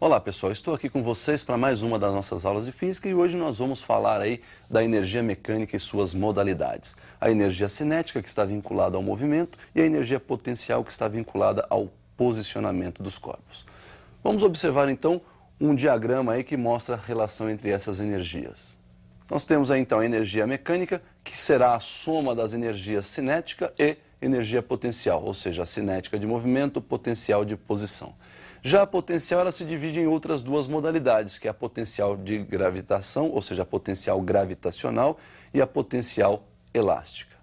Olá pessoal, estou aqui com vocês para mais uma das nossas aulas de física e hoje nós vamos falar aí da energia mecânica e suas modalidades. A energia cinética, que está vinculada ao movimento, e a energia potencial, que está vinculada ao posicionamento dos corpos. Vamos observar então um diagrama aí que mostra a relação entre essas energias. Nós temos aí então a energia mecânica, que será a soma das energias cinética e energia potencial, ou seja, a cinética de movimento, potencial de posição. Já a potencial ela se divide em outras duas modalidades, que é a potencial de gravitação, ou seja, a potencial gravitacional e a potencial elástica.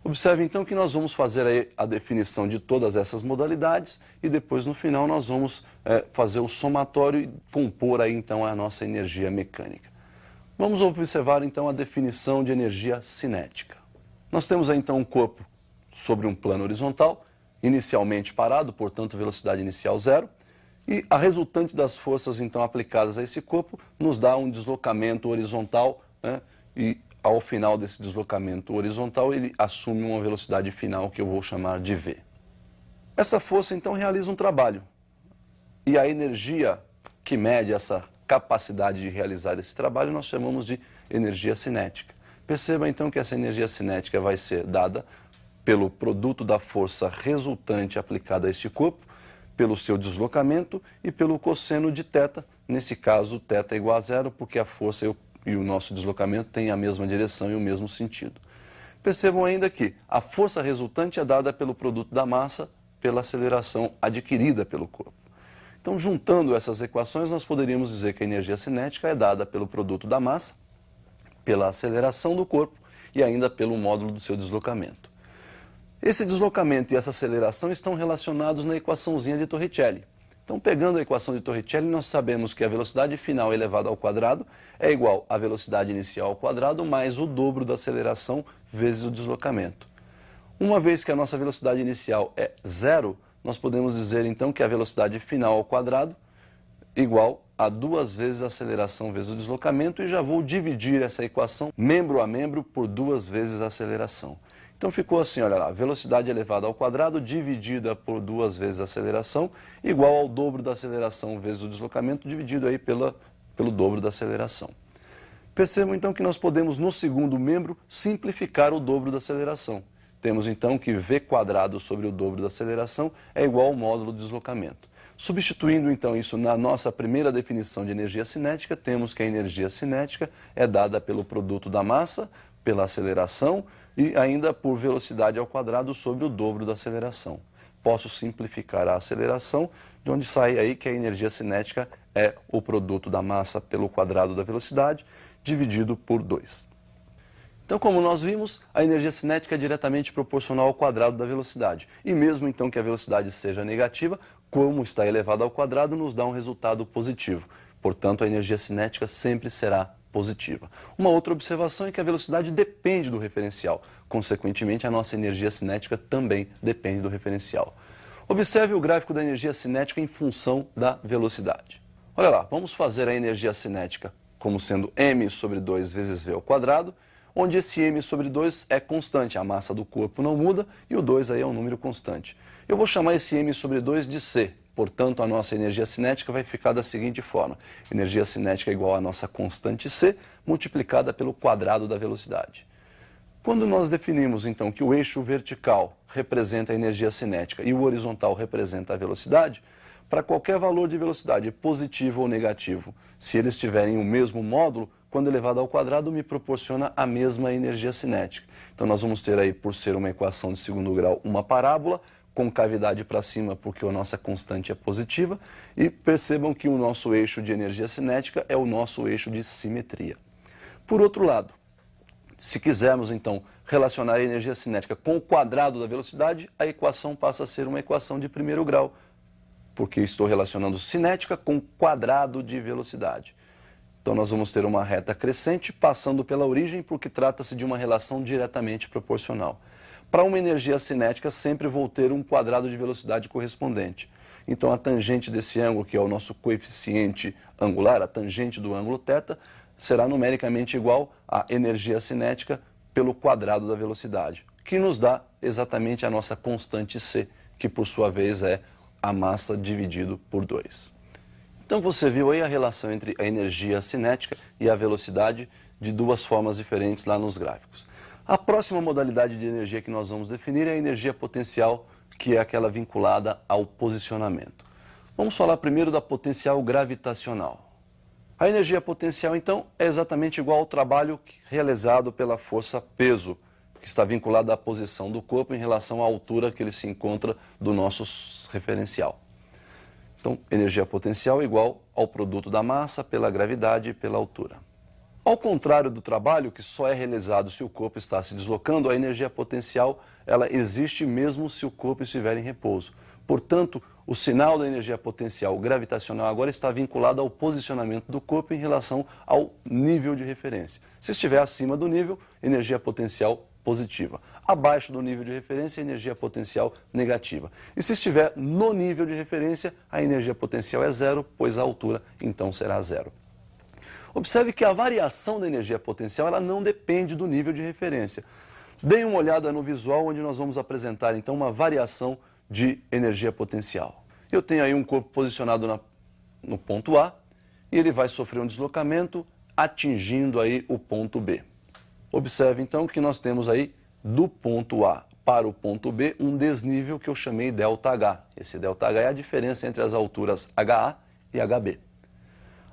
Observe então que nós vamos fazer aí a definição de todas essas modalidades e depois no final nós vamos fazer o somatório e compor aí então a nossa energia mecânica. Vamos observar então a definição de energia cinética. Nós temos aí então um corpo sobre um plano horizontal, inicialmente parado, portanto velocidade inicial zero, e a resultante das forças então aplicadas a esse corpo nos dá um deslocamento horizontal, e ao final desse deslocamento horizontal ele assume uma velocidade final que eu vou chamar de v. Essa força então realiza um trabalho, e a energia que mede essa capacidade de realizar esse trabalho nós chamamos de energia cinética. Perceba então que essa energia cinética vai ser dada pelo produto da força resultante aplicada a este corpo, pelo seu deslocamento e pelo cosseno de θ. Nesse caso, θ é igual a zero, porque a força e o nosso deslocamento têm a mesma direção e o mesmo sentido. Percebam ainda que a força resultante é dada pelo produto da massa pela aceleração adquirida pelo corpo. Então, juntando essas equações, nós poderíamos dizer que a energia cinética é dada pelo produto da massa, pela aceleração do corpo e ainda pelo módulo do seu deslocamento. Esse deslocamento e essa aceleração estão relacionados na equaçãozinha de Torricelli. Então, pegando a equação de Torricelli, nós sabemos que a velocidade final elevada ao quadrado é igual à velocidade inicial ao quadrado mais o dobro da aceleração vezes o deslocamento. Uma vez que a nossa velocidade inicial é zero, nós podemos dizer então que a velocidade final ao quadrado é igual a 2 vezes a aceleração vezes o deslocamento, e já vou dividir essa equação membro a membro por 2 vezes a aceleração. Então ficou assim, olha lá, velocidade elevada ao quadrado dividida por 2 vezes a aceleração, igual ao dobro da aceleração vezes o deslocamento, dividido aí pelo dobro da aceleração. Percebam então que nós podemos, no segundo membro, simplificar o dobro da aceleração. Temos então que v quadrado sobre o dobro da aceleração é igual ao módulo do deslocamento. Substituindo então isso na nossa primeira definição de energia cinética, temos que a energia cinética é dada pelo produto da massa, pela aceleração e ainda por velocidade ao quadrado sobre o dobro da aceleração. Posso simplificar a aceleração, de onde sai aí que a energia cinética é o produto da massa pelo quadrado da velocidade, dividido por 2. Então, como nós vimos, a energia cinética é diretamente proporcional ao quadrado da velocidade. E mesmo então que a velocidade seja negativa, como está elevada ao quadrado, nos dá um resultado positivo. Portanto, a energia cinética sempre será positiva. Uma outra observação é que a velocidade depende do referencial. Consequentemente, a nossa energia cinética também depende do referencial. Observe o gráfico da energia cinética em função da velocidade. Olha lá, vamos fazer a energia cinética como sendo m sobre 2 vezes v ao quadrado, onde esse m sobre 2 é constante, a massa do corpo não muda e o 2 aí é um número constante. Eu vou chamar esse m sobre 2 de c. Portanto, a nossa energia cinética vai ficar da seguinte forma. Energia cinética é igual à nossa constante c, multiplicada pelo quadrado da velocidade. Quando nós definimos, então, que o eixo vertical representa a energia cinética e o horizontal representa a velocidade, para qualquer valor de velocidade, positivo ou negativo, se eles tiverem o mesmo módulo, quando elevado ao quadrado, me proporciona a mesma energia cinética. Então, nós vamos ter aí, por ser uma equação de segundo grau, uma parábola, com cavidade para cima, porque a nossa constante é positiva, e percebam que o nosso eixo de energia cinética é o nosso eixo de simetria. Por outro lado, se quisermos então relacionar a energia cinética com o quadrado da velocidade, a equação passa a ser uma equação de primeiro grau, porque estou relacionando cinética com quadrado de velocidade. Então nós vamos ter uma reta crescente passando pela origem, porque trata-se de uma relação diretamente proporcional. Para uma energia cinética, sempre vou ter um quadrado de velocidade correspondente. Então, a tangente desse ângulo, que é o nosso coeficiente angular, a tangente do ângulo θ, será numericamente igual à energia cinética pelo quadrado da velocidade, que nos dá exatamente a nossa constante c, que por sua vez é a massa dividido por 2. Então você viu aí a relação entre a energia cinética e a velocidade de duas formas diferentes lá nos gráficos. A próxima modalidade de energia que nós vamos definir é a energia potencial, que é aquela vinculada ao posicionamento. Vamos falar primeiro da potencial gravitacional. A energia potencial, então, é exatamente igual ao trabalho realizado pela força-peso, que está vinculada à posição do corpo em relação à altura que ele se encontra do nosso referencial. Então, energia potencial é igual ao produto da massa pela gravidade e pela altura. Ao contrário do trabalho, que só é realizado se o corpo está se deslocando, a energia potencial ela existe mesmo se o corpo estiver em repouso. Portanto, o sinal da energia potencial gravitacional agora está vinculado ao posicionamento do corpo em relação ao nível de referência. Se estiver acima do nível, energia potencial positiva. Abaixo do nível de referência, energia potencial negativa. E se estiver no nível de referência, a energia potencial é zero, pois a altura então será zero. Observe que a variação da energia potencial ela não depende do nível de referência. Deem uma olhada no visual onde nós vamos apresentar então uma variação de energia potencial. Eu tenho aí um corpo posicionado no ponto A e ele vai sofrer um deslocamento atingindo aí o ponto B. Observe então que nós temos aí do ponto A para o ponto B um desnível que eu chamei ΔH. Esse ΔH é a diferença entre as alturas HA e HB.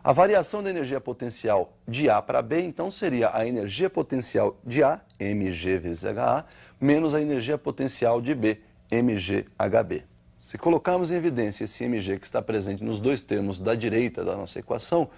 A variação da energia potencial de A para B, então, seria a energia potencial de A, mg vezes HA, menos a energia potencial de B, mg HB. Se colocarmos em evidência esse mg que está presente nos dois termos da direita da nossa equação,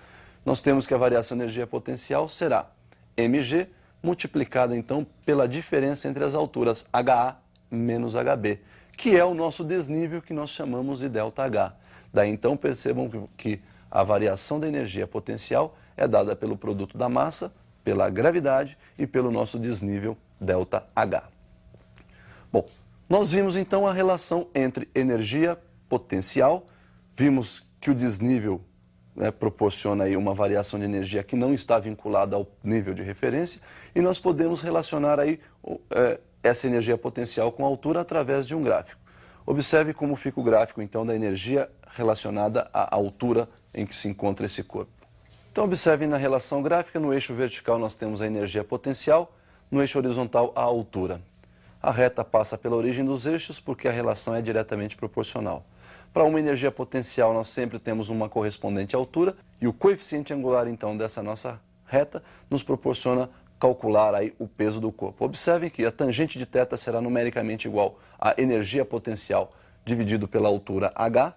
nós temos que a variação da energia potencial será mg multiplicada, então, pela diferença entre as alturas HA menos HB, que é o nosso desnível que nós chamamos de ΔH. Daí, então, percebam que a variação da energia potencial é dada pelo produto da massa, pela gravidade e pelo nosso desnível ΔH. Bom, nós vimos então a relação entre energia potencial, vimos que o desnível proporciona aí uma variação de energia que não está vinculada ao nível de referência e nós podemos relacionar aí essa energia potencial com a altura através de um gráfico. Observe como fica o gráfico, então, da energia relacionada à altura em que se encontra esse corpo. Então, observem na relação gráfica, no eixo vertical nós temos a energia potencial, no eixo horizontal a altura. A reta passa pela origem dos eixos porque a relação é diretamente proporcional. Para uma energia potencial, nós sempre temos uma correspondente à altura e o coeficiente angular, então, dessa nossa reta nos proporciona calcular aí o peso do corpo. Observem que a tangente de θ será numericamente igual à energia potencial dividido pela altura h,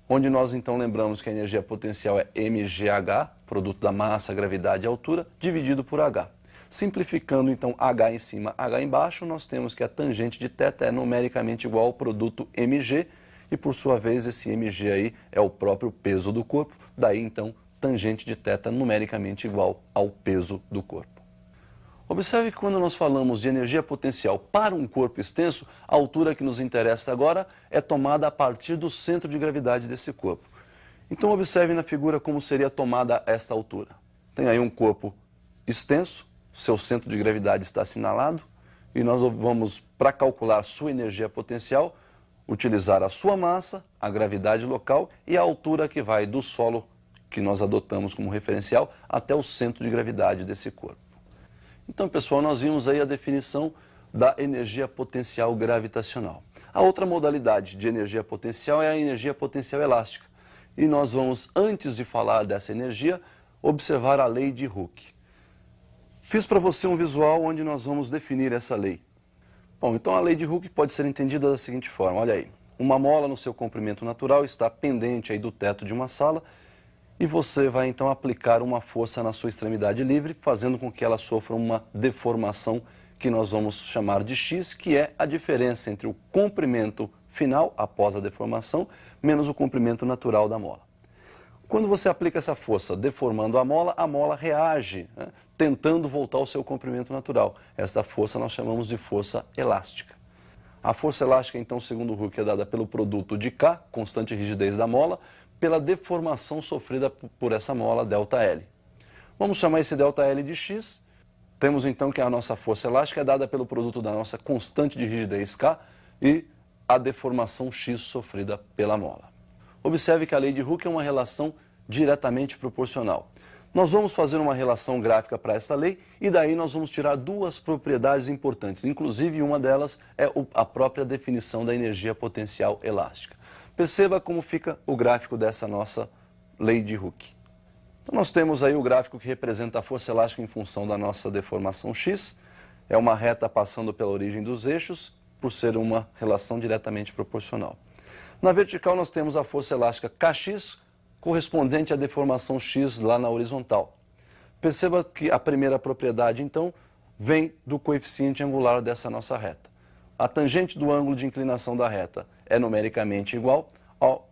onde nós então lembramos que a energia potencial é mgh, produto da massa, gravidade e altura, dividido por h. Simplificando então h em cima, h embaixo, nós temos que a tangente de θ é numericamente igual ao produto mg, e por sua vez esse mg aí é o próprio peso do corpo, daí então tangente de θ numericamente igual ao peso do corpo. Observe que quando nós falamos de energia potencial para um corpo extenso, a altura que nos interessa agora é tomada a partir do centro de gravidade desse corpo. Então observe na figura como seria tomada essa altura. Tem aí um corpo extenso, seu centro de gravidade está assinalado, e nós vamos, para calcular sua energia potencial, utilizar a sua massa, a gravidade local e a altura que vai do solo que nós adotamos como referencial até o centro de gravidade desse corpo. Então, pessoal, nós vimos aí a definição da energia potencial gravitacional. A outra modalidade de energia potencial é a energia potencial elástica. E nós vamos, antes de falar dessa energia, observar a lei de Hooke. Fiz para você um visual onde nós vamos definir essa lei. Bom, então a lei de Hooke pode ser entendida da seguinte forma, olha aí. Uma mola no seu comprimento natural está pendente aí do teto de uma sala e você vai então aplicar uma força na sua extremidade livre, fazendo com que ela sofra uma deformação que nós vamos chamar de x, que é a diferença entre o comprimento final, após a deformação, menos o comprimento natural da mola. Quando você aplica essa força deformando a mola reage, tentando voltar ao seu comprimento natural. Esta força nós chamamos de força elástica. A força elástica, então, segundo Hooke, é dada pelo produto de K, constante rigidez da mola, pela deformação sofrida por essa mola, ΔL. Vamos chamar esse ΔL de x. Temos então que a nossa força elástica é dada pelo produto da nossa constante de rigidez K e a deformação x sofrida pela mola. Observe que a lei de Hooke é uma relação diretamente proporcional. Nós vamos fazer uma relação gráfica para essa lei e daí nós vamos tirar duas propriedades importantes. Inclusive, uma delas é a própria definição da energia potencial elástica. Perceba como fica o gráfico dessa nossa lei de Hooke. Então, nós temos aí o gráfico que representa a força elástica em função da nossa deformação x. É uma reta passando pela origem dos eixos, por ser uma relação diretamente proporcional. Na vertical, nós temos a força elástica Kx, correspondente à deformação x lá na horizontal. Perceba que a primeira propriedade, então, vem do coeficiente angular dessa nossa reta. A tangente do ângulo de inclinação da reta é numericamente igual ao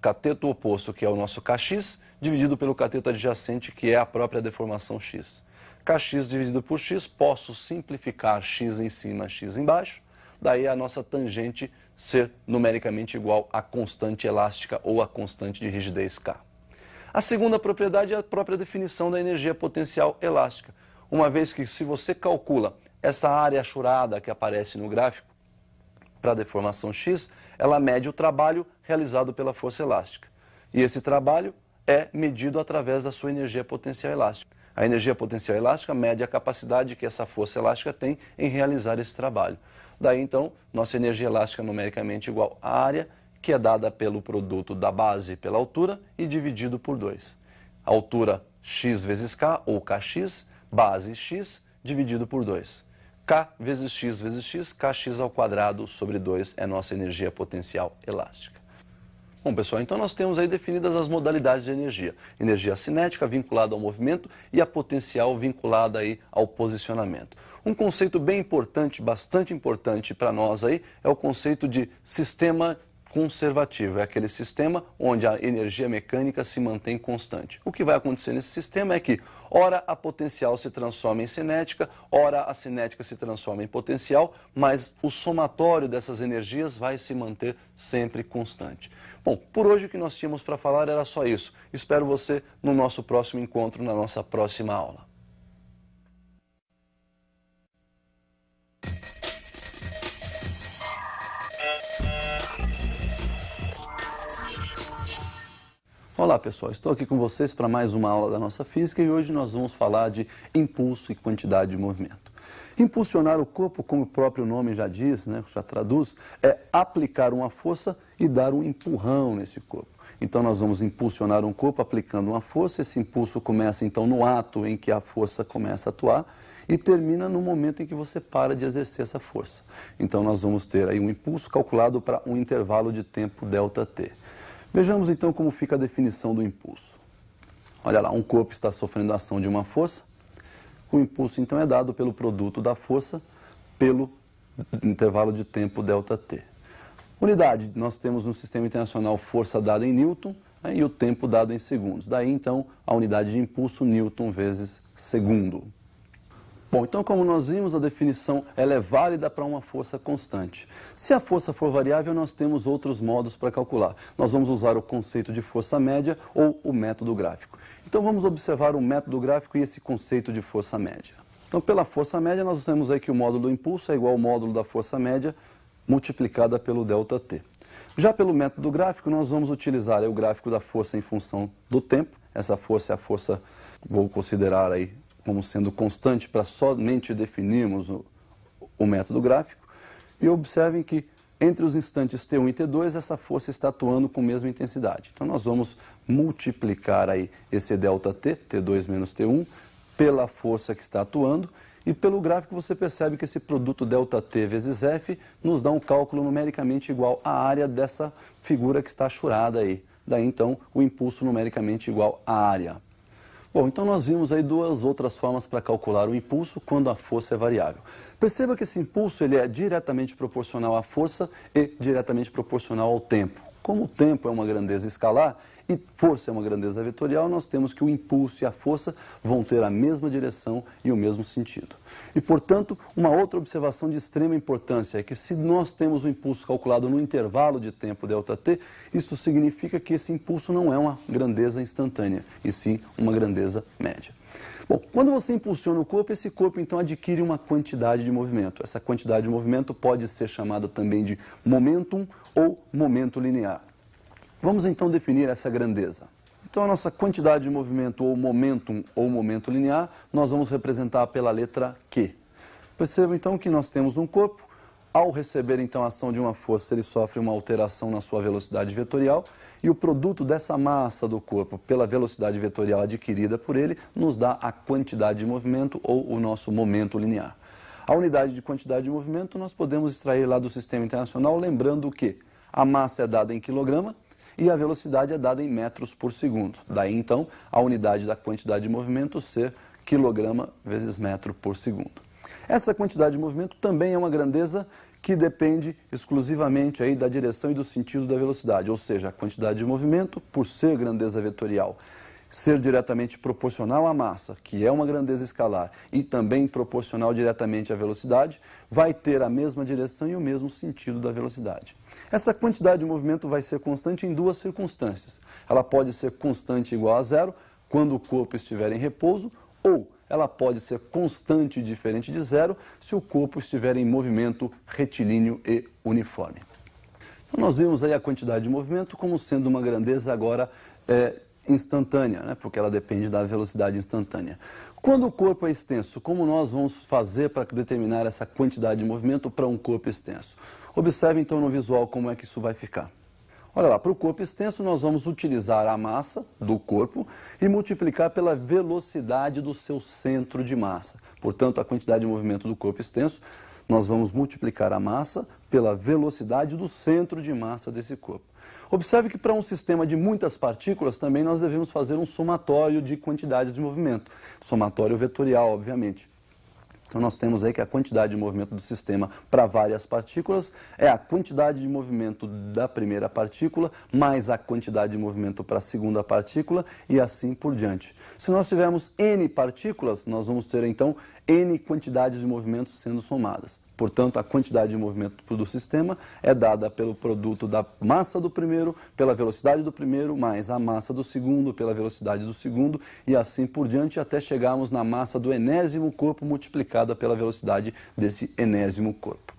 cateto oposto, que é o nosso Kx, dividido pelo cateto adjacente, que é a própria deformação x. Kx dividido por x, posso simplificar x em cima, x embaixo, daí a nossa tangente ser numericamente igual à constante elástica ou à constante de rigidez K. A segunda propriedade é a própria definição da energia potencial elástica, uma vez que se você calcula essa área achurada que aparece no gráfico para a deformação x, ela mede o trabalho realizado pela força elástica. E esse trabalho é medido através da sua energia potencial elástica. A energia potencial elástica mede a capacidade que essa força elástica tem em realizar esse trabalho. Daí, então, nossa energia elástica é numericamente igual à área, que é dada pelo produto da base pela altura e dividido por 2. Altura x vezes k, ou kx, base x, dividido por 2. K vezes x, kx ao quadrado sobre 2 é nossa energia potencial elástica. Bom, pessoal, então nós temos aí definidas as modalidades de energia. Energia cinética vinculada ao movimento e a potencial vinculada aí ao posicionamento. Um conceito bem importante, bastante importante para nós aí, é o conceito de sistema conservativo. É aquele sistema onde a energia mecânica se mantém constante. O que vai acontecer nesse sistema é que, ora a potencial se transforma em cinética, ora a cinética se transforma em potencial, mas o somatório dessas energias vai se manter sempre constante. Bom, por hoje o que nós tínhamos para falar era só isso. Espero você no nosso próximo encontro, na nossa próxima aula. Olá pessoal, estou aqui com vocês para mais uma aula da nossa física e hoje nós vamos falar de impulso e quantidade de movimento. Impulsionar o corpo, como o próprio nome já diz, já traduz, é aplicar uma força e dar um empurrão nesse corpo. Então nós vamos impulsionar um corpo aplicando uma força, esse impulso começa então no ato em que a força começa a atuar e termina no momento em que você para de exercer essa força. Então nós vamos ter aí um impulso calculado para um intervalo de tempo ΔT. Vejamos então como fica a definição do impulso. Olha lá, um corpo está sofrendo a ação de uma força. O impulso então é dado pelo produto da força pelo intervalo de tempo ΔT. Unidade, nós temos no sistema internacional força dada em Newton, e o tempo dado em segundos. Daí então a unidade de impulso Newton vezes segundo. Bom, então como nós vimos, a definição ela é válida para uma força constante. Se a força for variável, nós temos outros modos para calcular. Nós vamos usar o conceito de força média ou o método gráfico. Então vamos observar o método gráfico e esse conceito de força média. Então pela força média nós temos aí que o módulo do impulso é igual ao módulo da força média multiplicada pelo ΔT. Já pelo método gráfico nós vamos utilizar o gráfico da força em função do tempo. Essa força é a força, vou considerar aí como sendo constante para somente definirmos o método gráfico. E observem que entre os instantes T1 e T2, essa força está atuando com a mesma intensidade. Então nós vamos multiplicar aí esse ΔT, T2 menos T1, pela força que está atuando. E pelo gráfico você percebe que esse produto ΔT vezes F nos dá um cálculo numericamente igual à área dessa figura que está achurada aí. Daí então o impulso numericamente igual à área. Bom, então nós vimos aí duas outras formas para calcular o impulso quando a força é variável. Perceba que esse impulso ele é diretamente proporcional à força e diretamente proporcional ao tempo. Como o tempo é uma grandeza escalar e força é uma grandeza vetorial, nós temos que o impulso e a força vão ter a mesma direção e o mesmo sentido. E, portanto, uma outra observação de extrema importância é que se nós temos o impulso calculado no intervalo de tempo ΔT, isso significa que esse impulso não é uma grandeza instantânea, e sim uma grandeza média. Bom, quando você impulsiona o corpo, esse corpo então adquire uma quantidade de movimento. Essa quantidade de movimento pode ser chamada também de momentum ou momento linear. Vamos então definir essa grandeza. Então a nossa quantidade de movimento ou momento linear, nós vamos representar pela letra Q. Perceba então que nós temos um corpo. Ao receber então a ação de uma força, ele sofre uma alteração na sua velocidade vetorial e o produto dessa massa do corpo pela velocidade vetorial adquirida por ele nos dá a quantidade de movimento ou o nosso momento linear. A unidade de quantidade de movimento nós podemos extrair lá do Sistema Internacional, lembrando que a massa é dada em quilograma e a velocidade é dada em metros por segundo. Daí então a unidade da quantidade de movimento ser quilograma vezes metro por segundo. Essa quantidade de movimento também é uma grandeza que depende exclusivamente aí da direção e do sentido da velocidade, ou seja, a quantidade de movimento, por ser grandeza vetorial, ser diretamente proporcional à massa, que é uma grandeza escalar, e também proporcional diretamente à velocidade, vai ter a mesma direção e o mesmo sentido da velocidade. Essa quantidade de movimento vai ser constante em duas circunstâncias. Ela pode ser constante igual a zero, quando o corpo estiver em repouso, ou ela pode ser constante e diferente de zero se o corpo estiver em movimento retilíneo e uniforme. Então nós vimos aí a quantidade de movimento como sendo uma grandeza agora instantânea, né? Porque ela depende da velocidade instantânea. Quando o corpo é extenso, como nós vamos fazer para determinar essa quantidade de movimento para um corpo extenso? Observe então no visual como é que isso vai ficar. Olha lá, para o corpo extenso nós vamos utilizar a massa do corpo e multiplicar pela velocidade do seu centro de massa. Portanto, a quantidade de movimento do corpo extenso, nós vamos multiplicar a massa pela velocidade do centro de massa desse corpo. Observe que para um sistema de muitas partículas também nós devemos fazer um somatório de quantidades de movimento. Somatório vetorial, obviamente. Então nós temos aí que a quantidade de movimento do sistema para várias partículas é a quantidade de movimento da primeira partícula mais a quantidade de movimento para a segunda partícula e assim por diante. Se nós tivermos N partículas, nós vamos ter então N quantidades de movimentos sendo somadas. Portanto, a quantidade de movimento do sistema é dada pelo produto da massa do primeiro, pela velocidade do primeiro, mais a massa do segundo, pela velocidade do segundo, e assim por diante, até chegarmos na massa do enésimo corpo multiplicada pela velocidade desse enésimo corpo.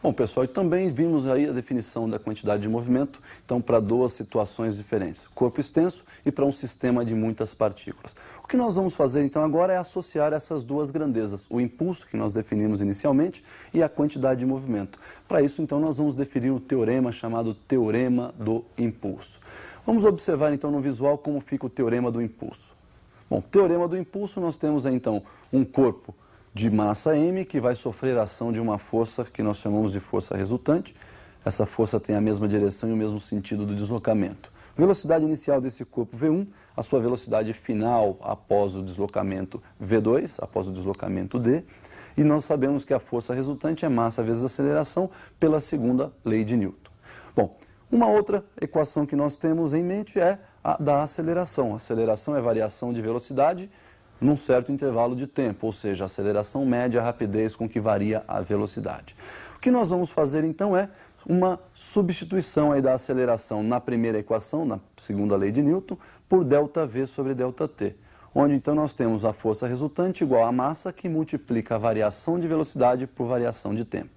Bom, pessoal, e também vimos aí a definição da quantidade de movimento, então, para duas situações diferentes, corpo extenso e para um sistema de muitas partículas. O que nós vamos fazer, então, agora é associar essas duas grandezas, o impulso, que nós definimos inicialmente, e a quantidade de movimento. Para isso, então, nós vamos definir um teorema chamado teorema do impulso. Vamos observar, então, no visual como fica o teorema do impulso. Bom, teorema do impulso, nós temos, então, um corpo de massa m, que vai sofrer a ação de uma força que nós chamamos de força resultante. Essa força tem a mesma direção e o mesmo sentido do deslocamento. Velocidade inicial desse corpo V1, a sua velocidade final após o deslocamento V2, após o deslocamento D. E nós sabemos que a força resultante é massa vezes aceleração pela segunda lei de Newton. Bom, uma outra equação que nós temos em mente é a da aceleração. A aceleração é variação de velocidade num certo intervalo de tempo, ou seja, a aceleração média, a rapidez com que varia a velocidade. O que nós vamos fazer então é uma substituição aí da aceleração na primeira equação, na segunda lei de Newton, por ΔV sobre ΔT, onde então nós temos a força resultante igual à massa que multiplica a variação de velocidade por variação de tempo.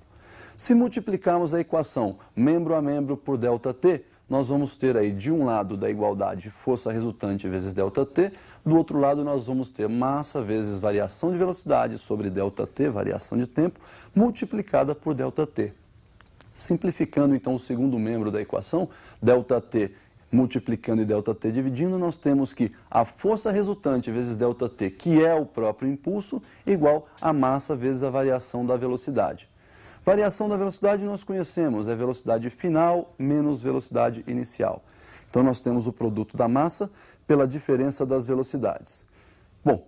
Se multiplicarmos a equação membro a membro por ΔT, nós vamos ter aí de um lado da igualdade força resultante vezes ΔT, do outro lado nós vamos ter massa vezes variação de velocidade sobre ΔT, variação de tempo, multiplicada por ΔT. Simplificando então o segundo membro da equação, ΔT multiplicando e ΔT dividindo, nós temos que a força resultante vezes ΔT, que é o próprio impulso, igual a massa vezes a variação da velocidade. Variação da velocidade nós conhecemos, é velocidade final menos velocidade inicial. Então nós temos o produto da massa pela diferença das velocidades. Bom,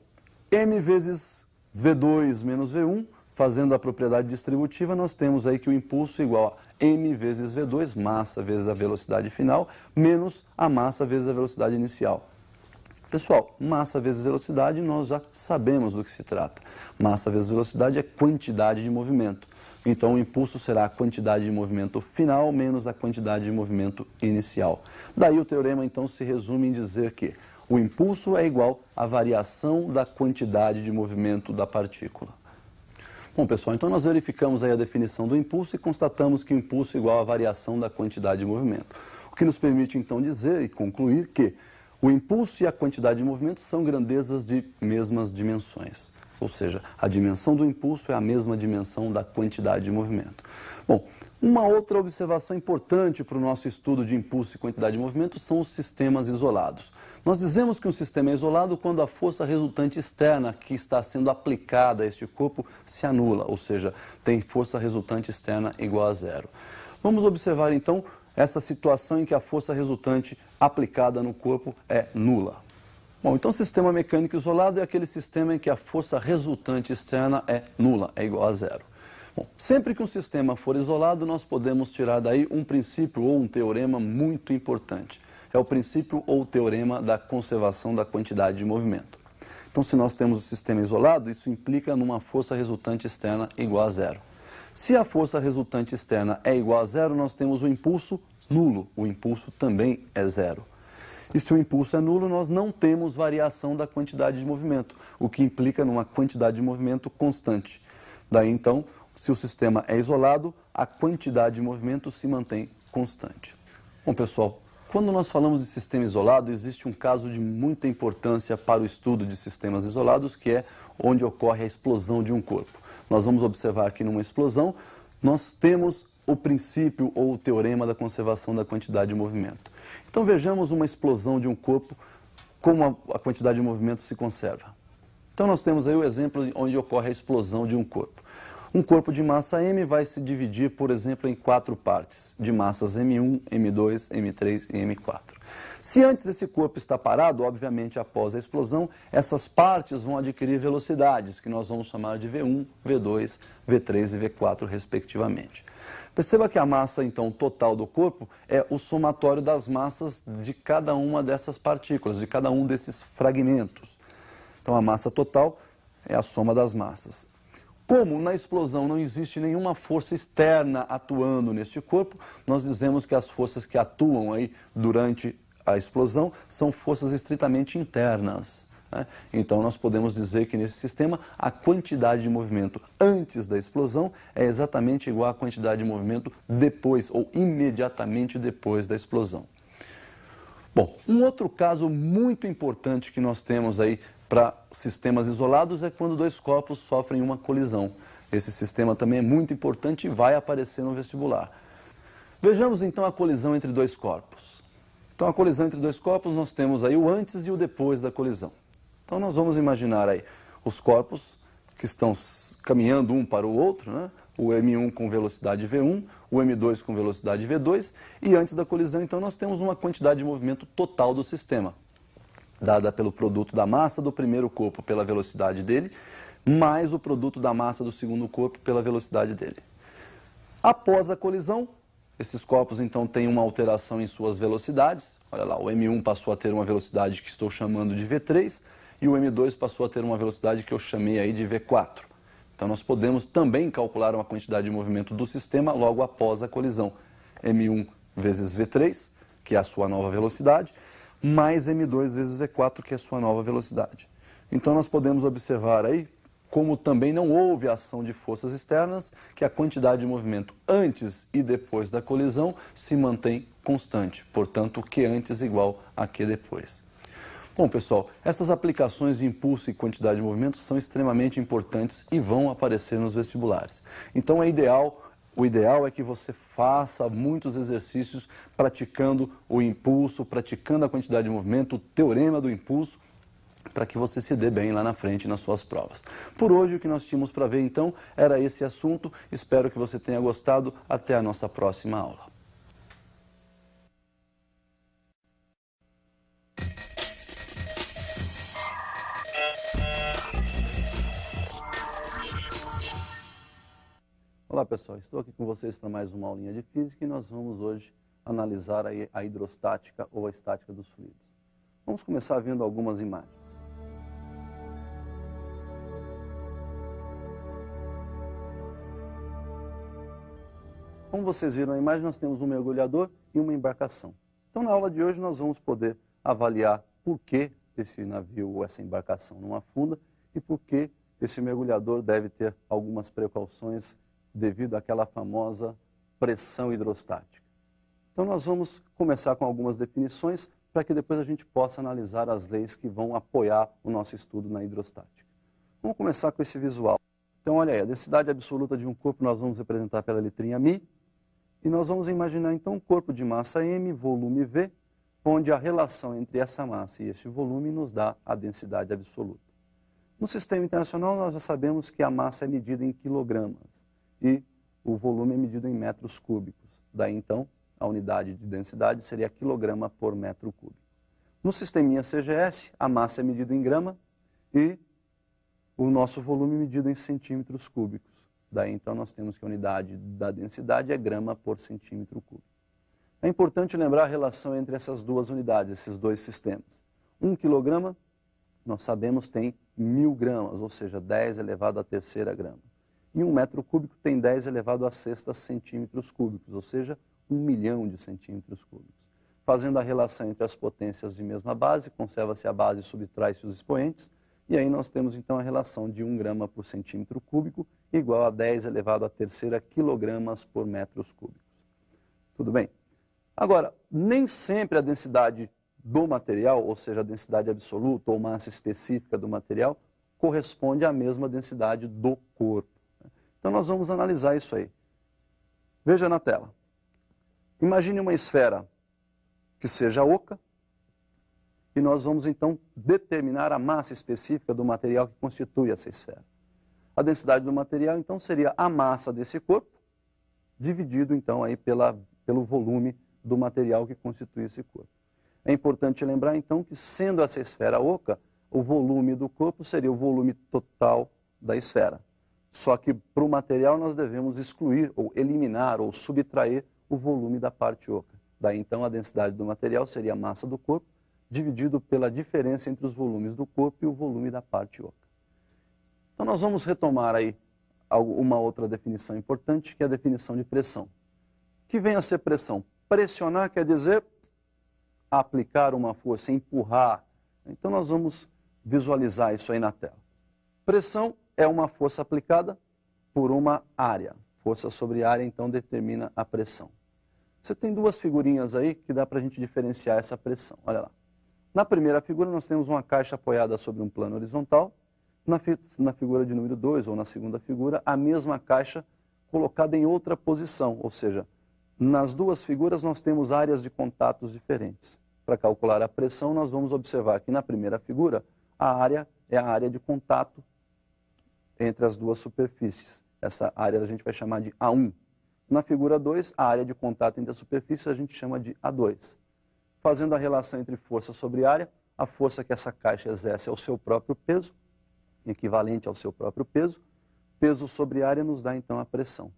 m vezes V2 menos V1, fazendo a propriedade distributiva, nós temos aí que o impulso é igual a m vezes V2, massa vezes a velocidade final, menos a massa vezes a velocidade inicial. Pessoal, massa vezes velocidade nós já sabemos do que se trata. Massa vezes velocidade é quantidade de movimento. Então, o impulso será a quantidade de movimento final menos a quantidade de movimento inicial. Daí o teorema, então, se resume em dizer que o impulso é igual à variação da quantidade de movimento da partícula. Bom, pessoal, então nós verificamos aí a definição do impulso e constatamos que o impulso é igual à variação da quantidade de movimento. O que nos permite, então, dizer e concluir que O impulso e a quantidade de movimento são grandezas de mesmas dimensões. Ou seja, a dimensão do impulso é a mesma dimensão da quantidade de movimento. Bom, uma outra observação importante para o nosso estudo de impulso e quantidade de movimento são os sistemas isolados. Nós dizemos que um sistema é isolado quando a força resultante externa que está sendo aplicada a este corpo se anula, ou seja, tem força resultante externa igual a zero. Vamos observar então essa situação em que a força resultante aplicada no corpo é nula. Bom, então o sistema mecânico isolado é aquele sistema em que a força resultante externa é nula, é igual a zero. Bom, sempre que um sistema for isolado, nós podemos tirar daí um princípio ou um teorema muito importante. É o princípio ou teorema da conservação da quantidade de movimento. Então, se nós temos o sistema isolado, isso implica numa força resultante externa igual a zero. Se a força resultante externa é igual a zero, nós temos o impulso nulo. O impulso também é zero. E se o impulso é nulo, nós não temos variação da quantidade de movimento, o que implica numa quantidade de movimento constante. Daí, então, se o sistema é isolado, a quantidade de movimento se mantém constante. Bom, pessoal, quando nós falamos de sistema isolado, existe um caso de muita importância para o estudo de sistemas isolados, que é onde ocorre a explosão de um corpo. Nós vamos observar aqui numa explosão, nós temos o princípio ou o teorema da conservação da quantidade de movimento. Então vejamos uma explosão de um corpo, como a quantidade de movimento se conserva. Então nós temos aí o exemplo onde ocorre a explosão de um corpo. Um corpo de massa m vai se dividir, por exemplo, em 4 partes, de massas m1, m2, m3 e m4. Se antes esse corpo está parado, obviamente após a explosão, essas partes vão adquirir velocidades, que nós vamos chamar de V1, V2, V3 e V4, respectivamente. Perceba que a massa, então, total do corpo é o somatório das massas de cada uma dessas partículas, de cada um desses fragmentos. Então, a massa total é a soma das massas. Como na explosão não existe nenhuma força externa atuando neste corpo, nós dizemos que as forças que atuam aí durante a explosão são forças estritamente internas. Então, nós podemos dizer que nesse sistema a quantidade de movimento antes da explosão é exatamente igual à quantidade de movimento depois ou imediatamente depois da explosão. Bom, um outro caso muito importante que nós temos aí para sistemas isolados é quando dois corpos sofrem uma colisão. Esse sistema também é muito importante e vai aparecer no vestibular. Vejamos então a colisão entre dois corpos. Então, a colisão entre dois corpos, nós temos aí o antes e o depois da colisão. Então, nós vamos imaginar aí os corpos que estão caminhando um para o outro, né? O M1 com velocidade V1, o M2 com velocidade V2, e antes da colisão, então, nós temos uma quantidade de movimento total do sistema, dada pelo produto da massa do primeiro corpo pela velocidade dele, mais o produto da massa do segundo corpo pela velocidade dele. Após a colisão, esses corpos, então, têm uma alteração em suas velocidades. Olha lá, o M1 passou a ter uma velocidade que estou chamando de V3, e o M2 passou a ter uma velocidade que eu chamei aí de V4. Então, nós podemos também calcular uma quantidade de movimento do sistema logo após a colisão. M1 vezes V3, que é a sua nova velocidade, mais M2 vezes V4, que é a sua nova velocidade. Então, nós podemos observar aí, como também não houve ação de forças externas, que a quantidade de movimento antes e depois da colisão se mantém constante. Portanto, Q antes igual a Q depois. Bom, pessoal, essas aplicações de impulso e quantidade de movimento são extremamente importantes e vão aparecer nos vestibulares. Então, o ideal é que você faça muitos exercícios praticando o impulso, praticando a quantidade de movimento, o teorema do impulso, para que você se dê bem lá na frente nas suas provas. Por hoje, o que nós tínhamos para ver, então, era esse assunto. Espero que você tenha gostado. Até a nossa próxima aula. Olá, pessoal. Estou aqui com vocês para mais uma aulinha de física e nós vamos hoje analisar a hidrostática ou a estática dos fluidos. Vamos começar vendo algumas imagens. Como vocês viram na imagem, nós temos um mergulhador e uma embarcação. Então, na aula de hoje, nós vamos poder avaliar por que esse navio ou essa embarcação não afunda e por que esse mergulhador deve ter algumas precauções devido àquela famosa pressão hidrostática. Então, nós vamos começar com algumas definições para que depois a gente possa analisar as leis que vão apoiar o nosso estudo na hidrostática. Vamos começar com esse visual. Então, olha aí, a densidade absoluta de um corpo nós vamos representar pela letrinha μ, e nós vamos imaginar então um corpo de massa m, volume v, onde a relação entre essa massa e este volume nos dá a densidade absoluta. No sistema internacional nós já sabemos que a massa é medida em quilogramas e o volume é medido em metros cúbicos. Daí então a unidade de densidade seria quilograma por metro cúbico. No sisteminha CGS a massa é medida em grama e o nosso volume é medido em centímetros cúbicos. Daí então nós temos que a unidade da densidade é grama por centímetro cúbico. É importante lembrar a relação entre essas duas unidades, esses dois sistemas. 1 quilograma, nós sabemos, tem 1000 gramas, ou seja, 10 elevado à terceira grama. E 1 metro cúbico tem 10 elevado à sexta centímetros cúbicos, ou seja, 1 milhão de centímetros cúbicos. Fazendo a relação entre as potências de mesma base, conserva-se a base e subtrai-se os expoentes, e aí nós temos então a relação de 1 grama por centímetro cúbico igual a 10 elevado à terceira quilogramas por metros cúbicos. Tudo bem? Agora, nem sempre a densidade do material, ou seja, a densidade absoluta ou massa específica do material, corresponde à mesma densidade do corpo. Então nós vamos analisar isso aí. Veja na tela. Imagine uma esfera que seja oca, e nós vamos então determinar a massa específica do material que constitui essa esfera. A densidade do material então seria a massa desse corpo, dividido então aí pelo volume do material que constitui esse corpo. É importante lembrar então que, sendo essa esfera oca, o volume do corpo seria o volume total da esfera. Só que para o material nós devemos excluir ou eliminar ou subtrair o volume da parte oca. Daí então a densidade do material seria a massa do corpo dividido pela diferença entre os volumes do corpo e o volume da parte oca. Então nós vamos retomar aí uma outra definição importante, que é a definição de pressão. O que vem a ser pressão? Pressionar quer dizer aplicar uma força, empurrar. Então nós vamos visualizar isso aí na tela. Pressão é uma força aplicada por uma área. Força sobre área, então, determina a pressão. Você tem duas figurinhas aí que dá para a gente diferenciar essa pressão. Olha lá. Na primeira figura nós temos uma caixa apoiada sobre um plano horizontal. Na figura de número 2, ou na segunda figura, a mesma caixa colocada em outra posição, ou seja, nas duas figuras nós temos áreas de contatos diferentes. Para calcular a pressão, nós vamos observar que na primeira figura, a área é a área de contato entre as duas superfícies. Essa área a gente vai chamar de A1. Na figura 2, a área de contato entre as superfícies a gente chama de A2. Fazendo a relação entre força sobre área, a força que essa caixa exerce é o seu próprio peso, equivalente ao seu próprio peso. Peso sobre área nos dá então a pressão.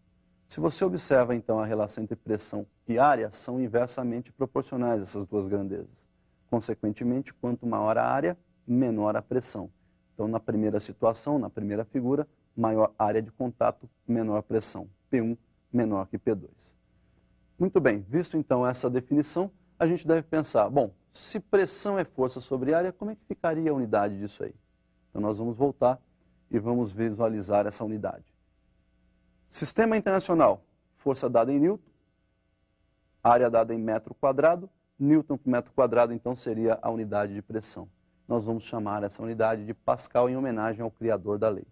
Se você observa, então, a relação entre pressão e área, são inversamente proporcionais essas duas grandezas. Consequentemente, quanto maior a área, menor a pressão. Então, na primeira situação, na primeira figura, maior área de contato, menor pressão. P1 menor que P2. Muito bem, visto então essa definição, a gente deve pensar, bom, se pressão é força sobre área, como é que ficaria a unidade disso aí? Então, nós vamos voltar e vamos visualizar essa unidade. Sistema internacional, força dada em Newton, área dada em metro quadrado, Newton por metro quadrado então seria a unidade de pressão. Nós vamos chamar essa unidade de Pascal em homenagem ao criador da lei.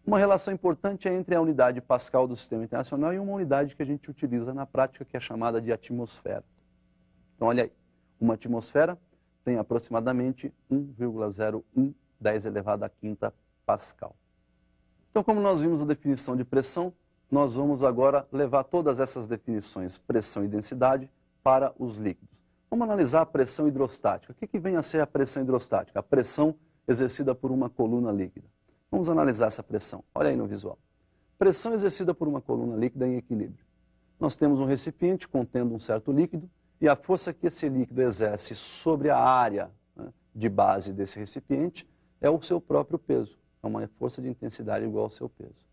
Uma relação importante é entre a unidade Pascal do sistema internacional e uma unidade que a gente utiliza na prática, que é chamada de atmosfera. Então olha aí, uma atmosfera tem aproximadamente 1,01 10 elevado à quinta Pascal. Então, como nós vimos a definição de pressão, nós vamos agora levar todas essas definições, pressão e densidade, para os líquidos. Vamos analisar a pressão hidrostática. O que vem a ser a pressão hidrostática? A pressão exercida por uma coluna líquida. Vamos analisar essa pressão. Olha aí no visual. Pressão exercida por uma coluna líquida em equilíbrio. Nós temos um recipiente contendo um certo líquido e a força que esse líquido exerce sobre a área, né, de base desse recipiente é o seu próprio peso. É uma força de intensidade igual ao seu peso.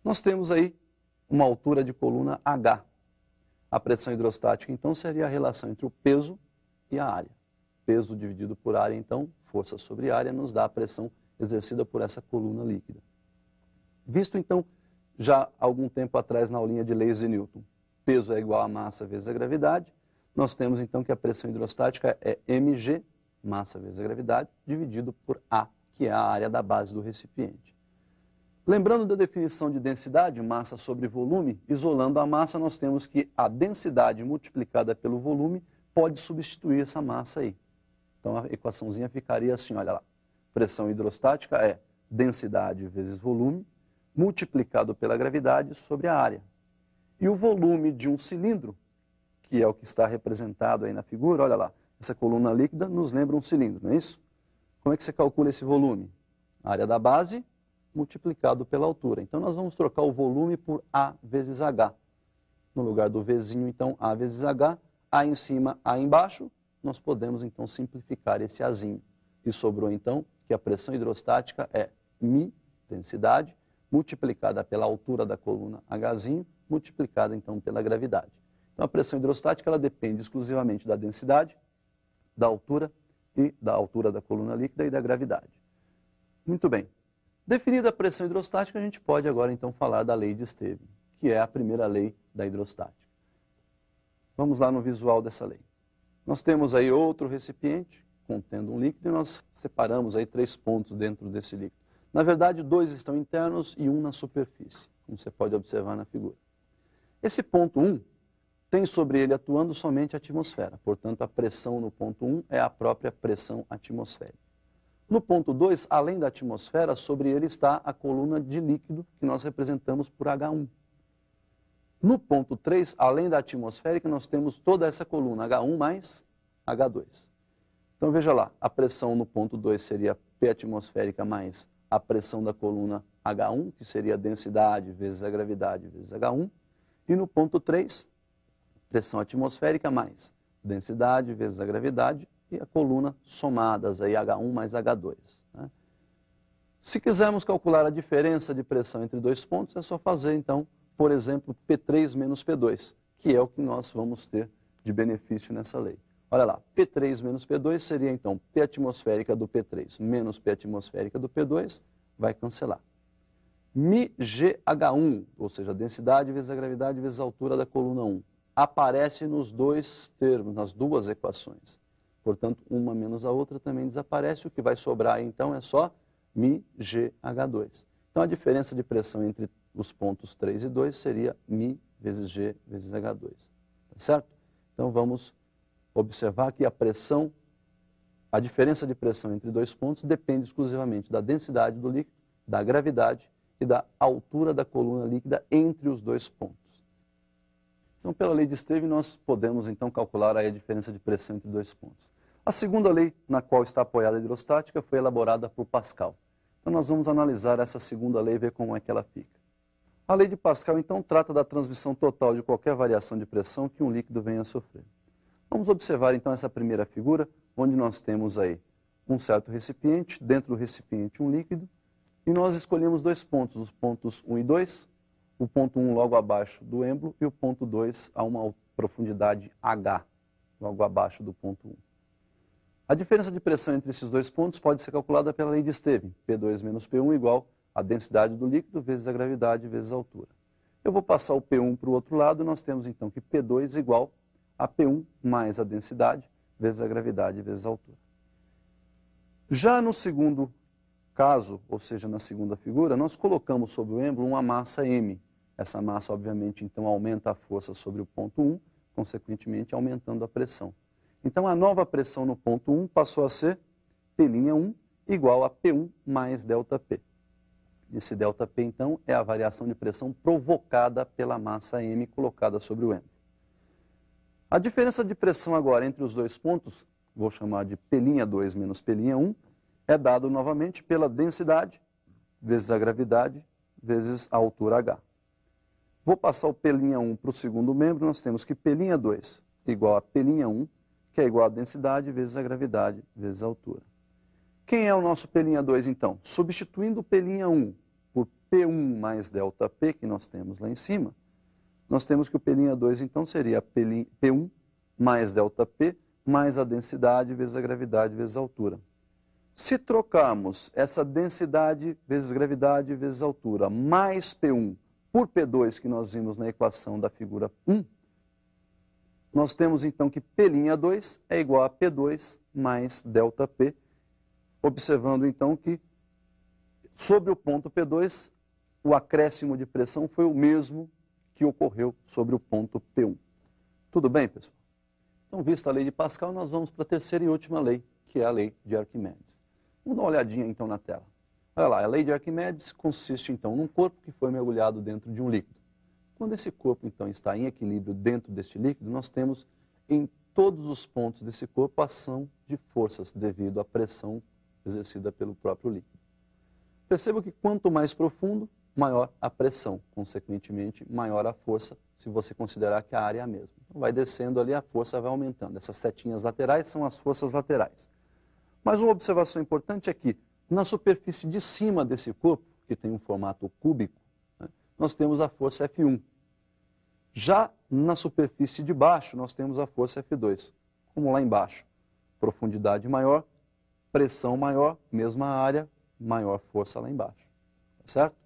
Nós temos aí uma altura de coluna H. A pressão hidrostática, então, seria a relação entre o peso e a área. Peso dividido por área, então, força sobre área, nos dá a pressão exercida por essa coluna líquida. Visto, então, já algum tempo atrás na aulinha de leis de Newton, peso é igual a massa vezes a gravidade, nós temos então que a pressão hidrostática é mg, massa vezes a gravidade, dividido por A, que é a área da base do recipiente. Lembrando da definição de densidade, massa sobre volume, isolando a massa, nós temos que a densidade multiplicada pelo volume pode substituir essa massa aí. Então a equaçãozinha ficaria assim, olha lá. Pressão hidrostática é densidade vezes volume, multiplicado pela gravidade sobre a área. E o volume de um cilindro, que é o que está representado aí na figura, olha lá, essa coluna líquida nos lembra um cilindro, não é isso? Como é que você calcula esse volume? A área da base multiplicado pela altura. Então nós vamos trocar o volume por A vezes H. No lugar do Vzinho, então, A vezes H, A em cima, A embaixo, nós podemos então simplificar esse Azinho. E sobrou então que a pressão hidrostática é μ, densidade, multiplicada pela altura da coluna Hzinho, multiplicada então pela gravidade. Então a pressão hidrostática ela depende exclusivamente da densidade, da altura e da altura da coluna líquida e da gravidade. Muito bem. Definida a pressão hidrostática, a gente pode agora então falar da lei de Stevin, que é a primeira lei da hidrostática. Vamos lá no visual dessa lei. Nós temos aí outro recipiente contendo um líquido e nós separamos aí 3 pontos dentro desse líquido. Na verdade, 2 estão internos e 1 na superfície, como você pode observar na figura. Esse ponto 1 tem sobre ele atuando somente a atmosfera, portanto a pressão no ponto 1 é a própria pressão atmosférica. No ponto 2, além da atmosfera, sobre ele está a coluna de líquido, que nós representamos por H1. No ponto 3, além da atmosférica, nós temos toda essa coluna, H1 mais H2. Então veja lá, a pressão no ponto 2 seria P atmosférica mais a pressão da coluna H1, que seria a densidade vezes a gravidade vezes H1. E no ponto 3, pressão atmosférica mais densidade vezes a gravidade e a coluna somadas, aí H1 mais H2. Né? Se quisermos calcular a diferença de pressão entre 2 pontos, é só fazer, então, por exemplo, P3 menos P2, que é o que nós vamos ter de benefício nessa lei. Olha lá, P3 menos P2 seria, então, P atmosférica do P3 menos P atmosférica do P2, vai cancelar. μgH1, ou seja, a densidade vezes a gravidade vezes a altura da coluna 1, aparece nos 2 termos, nas 2 equações. Portanto, uma menos a outra também desaparece. O que vai sobrar, então, é só μgH2. Então, a diferença de pressão entre os pontos 3 e 2 seria μ vezes g vezes H2. Tá certo? Então, vamos observar que a diferença de pressão entre 2 pontos depende exclusivamente da densidade do líquido, da gravidade e da altura da coluna líquida entre os 2 pontos. Então, pela lei de Stevin, nós podemos, então, calcular aí a diferença de pressão entre 2 pontos. A segunda lei na qual está apoiada a hidrostática foi elaborada por Pascal. Então, nós vamos analisar essa segunda lei e ver como é que ela fica. A lei de Pascal, então, trata da transmissão total de qualquer variação de pressão que um líquido venha a sofrer. Vamos observar, então, essa primeira figura, onde nós temos aí um certo recipiente, dentro do recipiente um líquido, e nós escolhemos 2 pontos, os pontos 1 e 2, o ponto 1 logo abaixo do êmbolo e o ponto 2 a uma profundidade H, logo abaixo do ponto 1. A diferença de pressão entre esses 2 pontos pode ser calculada pela lei de Stevin, P2 menos P1 igual a densidade do líquido vezes a gravidade vezes a altura. Eu vou passar o P1 para o outro lado e nós temos então que P2 igual a P1 mais a densidade vezes a gravidade vezes a altura. Já no segundo caso, ou seja, na segunda figura, nós colocamos sobre o êmbolo uma massa M. Essa massa, obviamente, então aumenta a força sobre o ponto 1, consequentemente aumentando a pressão. Então a nova pressão no ponto 1 passou a ser P'1 igual a P1 mais ΔP. Esse ΔP, então, é a variação de pressão provocada pela massa M colocada sobre o êmbolo. A diferença de pressão agora entre os 2 pontos, vou chamar de P'2 menos P'1, é dado novamente pela densidade vezes a gravidade vezes a altura H. Vou passar o P'1 para o segundo membro, nós temos que P'2 igual a P'1, que é igual a densidade vezes a gravidade vezes a altura. Quem é o nosso P'2 então? Substituindo o P'1 por P1 mais ΔP, que nós temos lá em cima, nós temos que o P'2 então seria P1 mais ΔP mais a densidade vezes a gravidade vezes a altura. Se trocarmos essa densidade vezes gravidade vezes altura mais P1 por P2 que nós vimos na equação da figura 1, nós temos então que P'2 é igual a P2 mais ΔP, observando então que sobre o ponto P2, o acréscimo de pressão foi o mesmo que ocorreu sobre o ponto P1. Tudo bem, pessoal? Então, vista a lei de Pascal, nós vamos para a terceira e última lei, que é a lei de Arquimedes. Vamos dar uma olhadinha então na tela. Olha lá, a lei de Arquimedes consiste então num corpo que foi mergulhado dentro de um líquido. Quando esse corpo então está em equilíbrio dentro deste líquido, nós temos em todos os pontos desse corpo a ação de forças devido à pressão exercida pelo próprio líquido. Perceba que quanto mais profundo, maior a pressão, consequentemente maior a força, se você considerar que a área é a mesma. Então, vai descendo ali, a força vai aumentando. Essas setinhas laterais são as forças laterais. Mas uma observação importante é que na superfície de cima desse corpo, que tem um formato cúbico, né, nós temos a força F1. Já na superfície de baixo, nós temos a força F2. Como lá embaixo, profundidade maior, pressão maior, mesma área, maior força lá embaixo. Tá certo?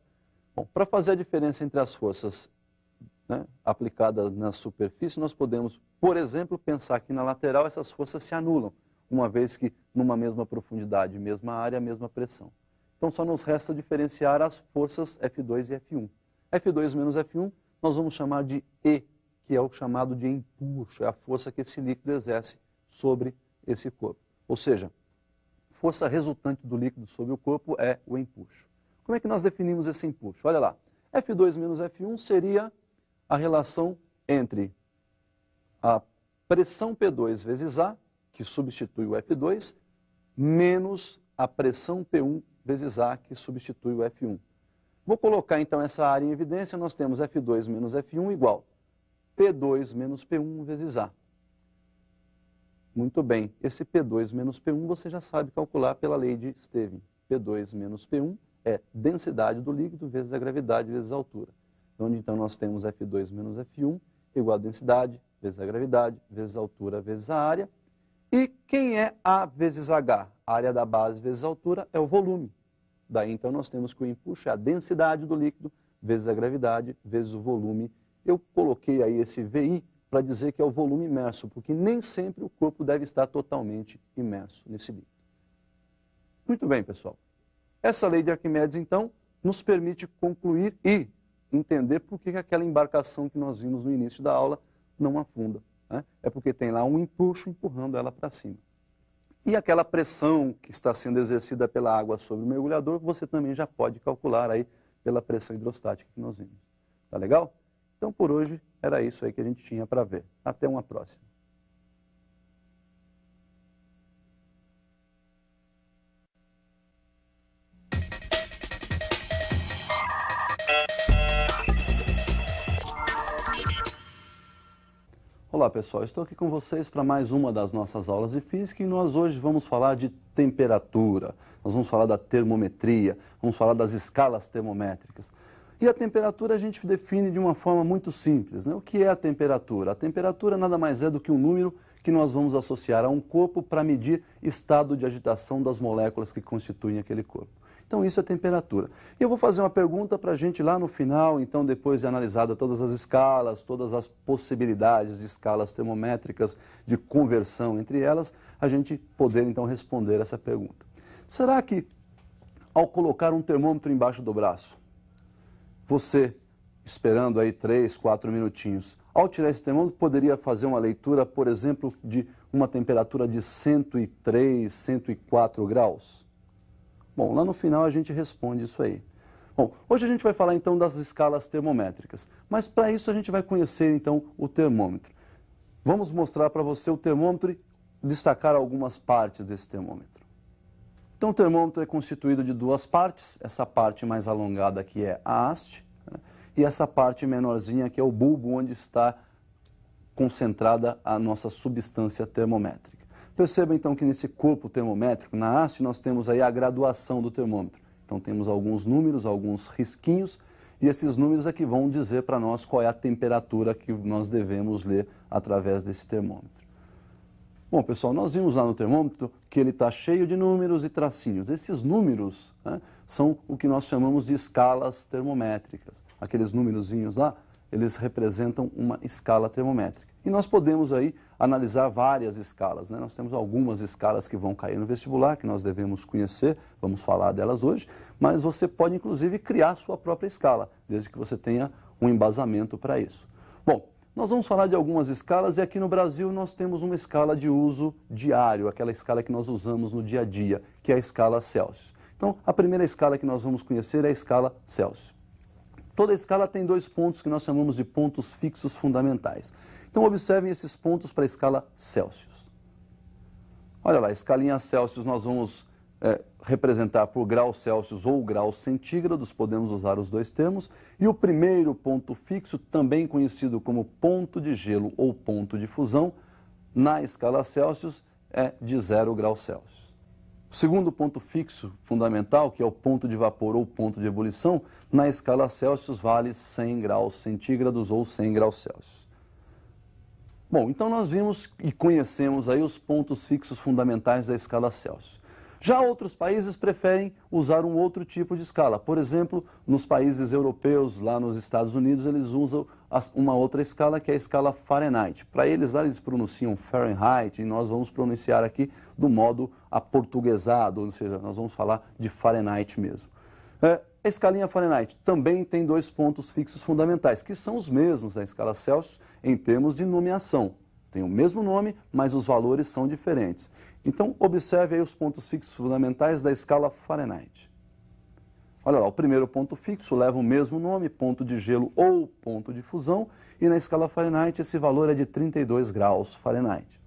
Bom, para fazer a diferença entre as forças, né, aplicadas na superfície, nós podemos, por exemplo, pensar que na lateral essas forças se anulam, uma vez que numa mesma profundidade, mesma área, mesma pressão. Então só nos resta diferenciar as forças F2 e F1. F2 menos F1 nós vamos chamar de E, que é o chamado de empuxo, é a força que esse líquido exerce sobre esse corpo. Ou seja, força resultante do líquido sobre o corpo é o empuxo. Como é que nós definimos esse empuxo? Olha lá, F2 menos F1 seria a relação entre a pressão P2 vezes A, que substitui o F2, menos a pressão P1 vezes A, que substitui o F1. Vou colocar então essa área em evidência, nós temos F2 menos F1 igual P2 menos P1 vezes A. Muito bem, esse P2 menos P1 você já sabe calcular pela lei de Stevin. P2 menos P1 é densidade do líquido vezes a gravidade vezes a altura. Onde então nós temos F2 menos F1 igual a densidade vezes a gravidade vezes a altura vezes a área. E quem é A vezes H? A área da base vezes a altura é o volume. Daí então nós temos que o empuxo é a densidade do líquido vezes a gravidade vezes o volume. Eu coloquei aí esse VI para dizer que é o volume imerso, porque nem sempre o corpo deve estar totalmente imerso nesse líquido. Muito bem, pessoal. Essa lei de Arquimedes, então, nos permite concluir e entender por que aquela embarcação que nós vimos no início da aula não afunda, né? É porque tem lá um empuxo empurrando ela para cima. E aquela pressão que está sendo exercida pela água sobre o mergulhador, você também já pode calcular aí pela pressão hidrostática que nós vimos. Tá legal? Então, por hoje, era isso aí que a gente tinha para ver. Até uma próxima. Olá pessoal, estou aqui com vocês para mais uma das nossas aulas de física e nós hoje vamos falar de temperatura, nós vamos falar da termometria, vamos falar das escalas termométricas. E a temperatura a gente define de uma forma muito simples, né? O que é a temperatura? A temperatura nada mais é do que um número que nós vamos associar a um corpo para medir estado de agitação das moléculas que constituem aquele corpo. Então isso é temperatura. E eu vou fazer uma pergunta para a gente lá no final, então depois de analisada todas as escalas, todas as possibilidades de escalas termométricas, de conversão entre elas, a gente poder então responder essa pergunta. Será que ao colocar um termômetro embaixo do braço, você, esperando aí 3, 4 minutinhos, ao tirar esse termômetro, poderia fazer uma leitura, por exemplo, de uma temperatura de 103, 104 graus? Bom, lá no final a gente responde isso aí. Bom, hoje a gente vai falar então das escalas termométricas, mas para isso a gente vai conhecer então o termômetro. Vamos mostrar para você o termômetro e destacar algumas partes desse termômetro. Então o termômetro é constituído de duas partes, essa parte mais alongada aqui é a haste, né, e essa parte menorzinha aqui é o bulbo onde está concentrada a nossa substância termométrica. Perceba então que nesse corpo termométrico, na haste, nós temos aí a graduação do termômetro. Então temos alguns números, alguns risquinhos, e esses números é que vão dizer para nós qual é a temperatura que nós devemos ler através desse termômetro. Bom, pessoal, nós vimos lá no termômetro que ele está cheio de números e tracinhos. Esses números, né, são o que nós chamamos de escalas termométricas. Aqueles númerozinhos lá, eles representam uma escala termométrica. E nós podemos aí analisar várias escalas, né? Nós temos algumas escalas que vão cair no vestibular, que nós devemos conhecer, vamos falar delas hoje, mas você pode inclusive criar sua própria escala, desde que você tenha um embasamento para isso. Bom, nós vamos falar de algumas escalas e aqui no Brasil nós temos uma escala de uso diário, aquela escala que nós usamos no dia a dia, que é a escala Celsius. Então, a primeira escala que nós vamos conhecer é a escala Celsius. Toda escala tem dois pontos que nós chamamos de pontos fixos fundamentais. Então, observem esses pontos para a escala Celsius. Olha lá, a escalinha Celsius nós vamos representar por graus Celsius ou graus centígrados, podemos usar os dois termos. E o primeiro ponto fixo, também conhecido como ponto de gelo ou ponto de fusão, na escala Celsius é de 0 graus Celsius. O segundo ponto fixo fundamental, que é o ponto de vapor ou ponto de ebulição, na escala Celsius vale 100 graus centígrados ou 100 graus Celsius. Bom, então nós vimos e conhecemos aí os pontos fixos fundamentais da escala Celsius. Já outros países preferem usar um outro tipo de escala. Por exemplo, nos países europeus, lá nos Estados Unidos, eles usam uma outra escala, que é a escala Fahrenheit. Para eles, lá eles pronunciam Fahrenheit e nós vamos pronunciar aqui do modo aportuguesado, ou seja, nós vamos falar de Fahrenheit mesmo. A escalinha Fahrenheit também tem dois pontos fixos fundamentais, que são os mesmos da escala Celsius em termos de nomeação. Tem o mesmo nome, mas os valores são diferentes. Então, observe aí os pontos fixos fundamentais da escala Fahrenheit. Olha lá, o primeiro ponto fixo leva o mesmo nome, ponto de gelo ou ponto de fusão, e na escala Fahrenheit esse valor é de 32 graus Fahrenheit.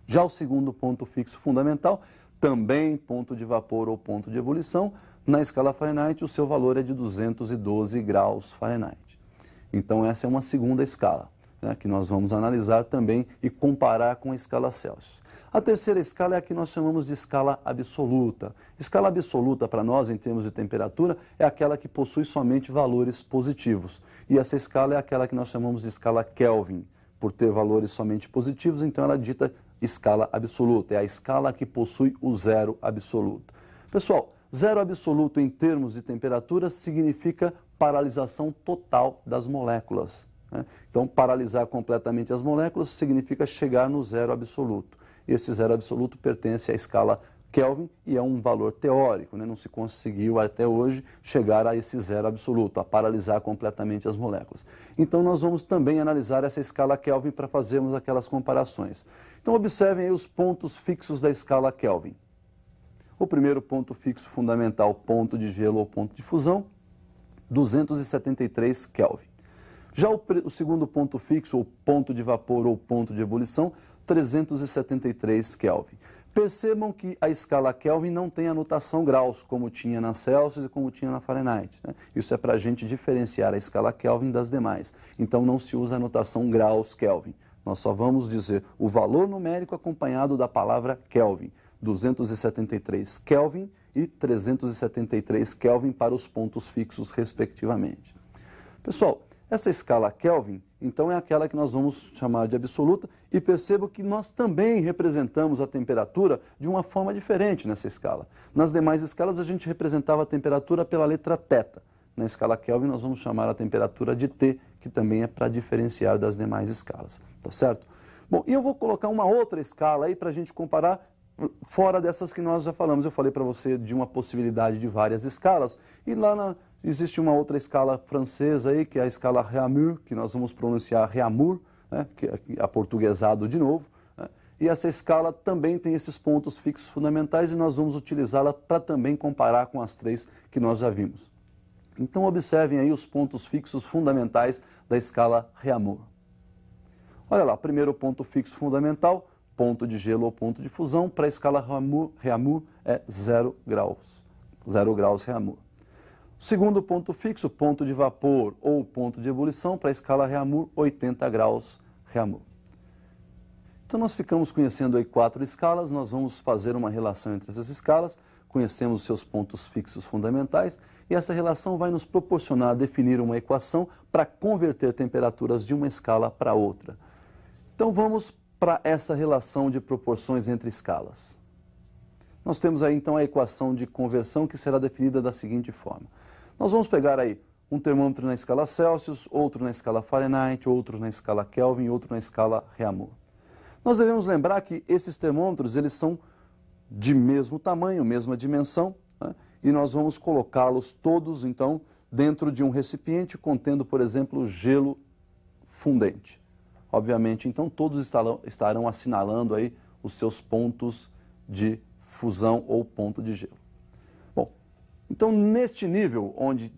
Já o segundo ponto fixo fundamental, também ponto de vapor ou ponto de ebulição, na escala Fahrenheit o seu valor é de 212 graus Fahrenheit. Então, essa é uma segunda escala, né, que nós vamos analisar também e comparar com a escala Celsius. A terceira escala é a que nós chamamos de escala absoluta. Escala absoluta para nós, em termos de temperatura, é aquela que possui somente valores positivos. E essa escala é aquela que nós chamamos de escala Kelvin. Por ter valores somente positivos, então ela é dita escala absoluta. É a escala que possui o zero absoluto. Pessoal, zero absoluto em termos de temperatura significa paralisação total das moléculas. Então, paralisar completamente as moléculas significa chegar no zero absoluto. Esse zero absoluto pertence à escala Kelvin e é um valor teórico, né? Não se conseguiu até hoje chegar a esse zero absoluto, a paralisar completamente as moléculas. Então, nós vamos também analisar essa escala Kelvin para fazermos aquelas comparações. Então, observem aí os pontos fixos da escala Kelvin. O primeiro ponto fixo fundamental, ponto de gelo ou ponto de fusão, 273 Kelvin. Já o segundo ponto fixo, ou ponto de vapor ou ponto de ebulição, 373 Kelvin. Percebam que a escala Kelvin não tem a notação graus, como tinha na Celsius e como tinha na Fahrenheit, né? Isso é para a gente diferenciar a escala Kelvin das demais. Então não se usa a notação graus Kelvin. Nós só vamos dizer o valor numérico acompanhado da palavra Kelvin. 273 Kelvin e 373 Kelvin para os pontos fixos, respectivamente. Pessoal, essa escala Kelvin, então, é aquela que nós vamos chamar de absoluta, e perceba que nós também representamos a temperatura de uma forma diferente nessa escala. Nas demais escalas, a gente representava a temperatura pela letra θ. Na escala Kelvin, nós vamos chamar a temperatura de T, que também é para diferenciar das demais escalas, tá certo? Bom, e eu vou colocar uma outra escala aí para a gente comparar fora dessas que nós já falamos. Eu falei para você de uma possibilidade de várias escalas, e lá existe uma outra escala francesa aí, que é a escala Réaumur, que nós vamos pronunciar Réaumur, né, que é aportuguesado de novo, né, e essa escala também tem esses pontos fixos fundamentais e nós vamos utilizá-la para também comparar com as três que nós já vimos. Então observem aí os pontos fixos fundamentais da escala Réaumur. Olha lá, primeiro ponto fixo fundamental, ponto de gelo ou ponto de fusão, para a escala Réaumur é 0 graus. 0 graus Réaumur. Segundo ponto fixo, ponto de vapor ou ponto de ebulição, para a escala Réaumur, 80 graus Réaumur. Então nós ficamos conhecendo aí 4 escalas, nós vamos fazer uma relação entre essas escalas, conhecemos os seus pontos fixos fundamentais, e essa relação vai nos proporcionar definir uma equação para converter temperaturas de uma escala para outra. Então vamos para essa relação de proporções entre escalas. Nós temos aí então a equação de conversão, que será definida da seguinte forma. Nós vamos pegar aí um termômetro na escala Celsius, outro na escala Fahrenheit, outro na escala Kelvin, outro na escala Reaumur. Nós devemos lembrar que esses termômetros eles são de mesmo tamanho, mesma dimensão, né? E nós vamos colocá-los todos, então, dentro de um recipiente contendo, por exemplo, gelo fundente. Obviamente, então, todos estarão assinalando aí os seus pontos de fusão ou ponto de gelo. Bom, então, neste nível onde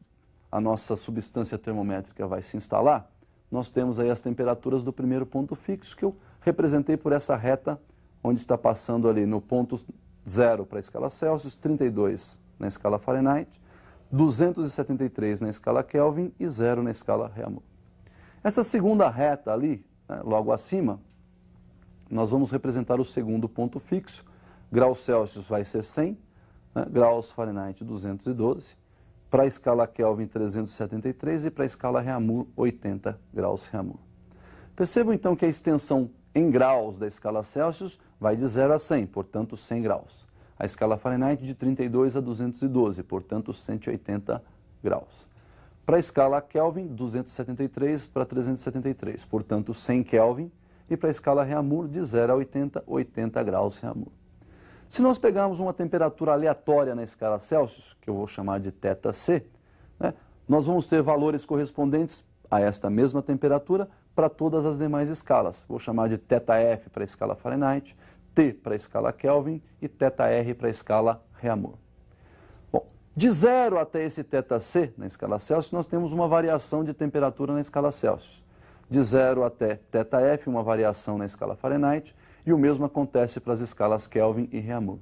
a nossa substância termométrica vai se instalar, nós temos aí as temperaturas do primeiro ponto fixo, que eu representei por essa reta, onde está passando ali no ponto 0 para a escala Celsius, 32 na escala Fahrenheit, 273 na escala Kelvin e 0 na escala Reaumur. Essa segunda reta ali, né, logo acima, nós vamos representar o segundo ponto fixo. Graus Celsius vai ser 100, né, graus Fahrenheit 212, para a escala Kelvin 373 e para a escala Reaumur 80 graus Reaumur. Percebam então que a extensão em graus da escala Celsius vai de 0 a 100, portanto 100 graus. A escala Fahrenheit de 32 a 212, portanto 180 graus. Para a escala Kelvin, 273 para 373, portanto 100 Kelvin. E para a escala Reaumur, de 0 a 80, 80 graus Reaumur. Se nós pegarmos uma temperatura aleatória na escala Celsius, que eu vou chamar de θc, né, nós vamos ter valores correspondentes a esta mesma temperatura para todas as demais escalas. Vou chamar de θf para a escala Fahrenheit, T para a escala Kelvin e θr para a escala Reaumur. Bom, de 0 até esse θc na escala Celsius, nós temos uma variação de temperatura na escala Celsius. De 0 até θf, uma variação na escala Fahrenheit, e o mesmo acontece para as escalas Kelvin e Reaumur.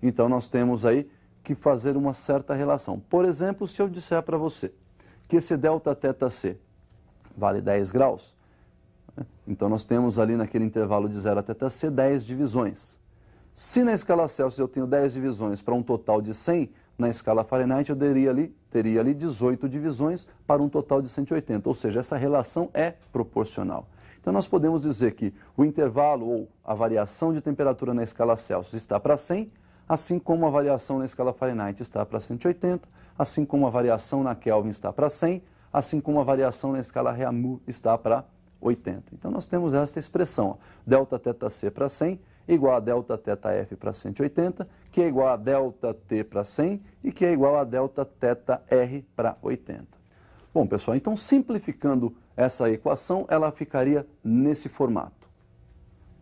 Então, nós temos aí que fazer uma certa relação. Por exemplo, se eu disser para você que esse Δθc vale 10 graus, então nós temos ali naquele intervalo de 0 a θc 10 divisões. Se na escala Celsius eu tenho 10 divisões para um total de 100, na escala Fahrenheit eu teria ali 18 divisões para um total de 180, ou seja, essa relação é proporcional. Então nós podemos dizer que o intervalo ou a variação de temperatura na escala Celsius está para 100, assim como a variação na escala Fahrenheit está para 180, assim como a variação na Kelvin está para 100, assim como a variação na escala Reaumur está para 80. Então nós temos esta expressão, Δθc para 100 igual a Δθf para 180, que é igual a ΔT para 100 e que é igual a Δθr para 80. Bom, pessoal, então simplificando essa equação, ela ficaria nesse formato.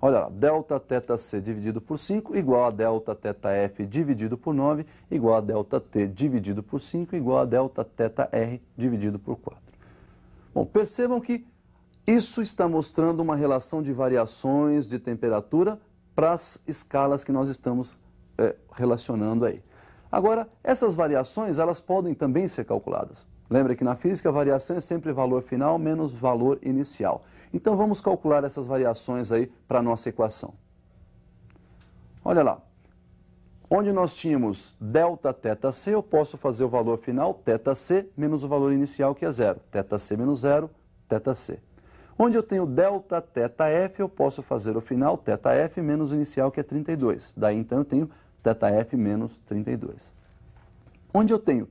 Olha lá, Δθc dividido por 5 igual a Δθf dividido por 9 igual a ΔT dividido por 5 igual a Δθr dividido por 4. Bom, percebam que isso está mostrando uma relação de variações de temperatura para as escalas que nós estamos relacionando aí. Agora, essas variações, elas podem também ser calculadas. Lembra que na física a variação é sempre valor final menos valor inicial. Então vamos calcular essas variações aí para a nossa equação. Olha lá, onde nós tínhamos Δθc, eu posso fazer o valor final, θc, menos o valor inicial, que é 0. θc menos 0, θc. Onde eu tenho Δθf, eu posso fazer o final, θf, menos o inicial, que é 32. Daí, então, eu tenho θf menos 32. Onde eu tenho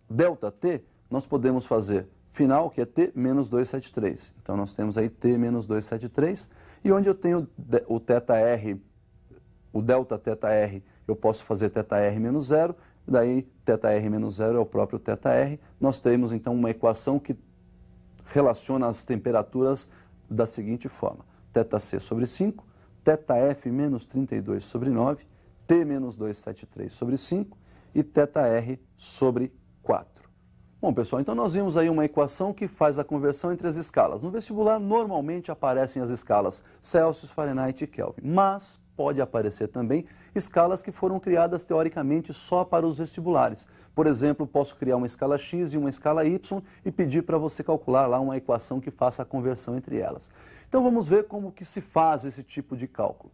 ΔT, nós podemos fazer final, que é T menos 273. Então, nós temos aí T menos 273. E onde eu tenho o θr, o Δθr, eu posso fazer θr menos 0. Daí, θr menos 0 é o próprio θr. Nós temos, então, uma equação que relaciona as temperaturas da seguinte forma. θc sobre 5, θf menos 32 sobre 9, T menos 273 sobre 5 e θr sobre 4. Bom, pessoal, então nós vimos aí uma equação que faz a conversão entre as escalas. No vestibular, normalmente aparecem as escalas Celsius, Fahrenheit e Kelvin, mas pode aparecer também escalas que foram criadas teoricamente só para os vestibulares. Por exemplo, posso criar uma escala X e uma escala Y e pedir para você calcular lá uma equação que faça a conversão entre elas. Então vamos ver como que se faz esse tipo de cálculo.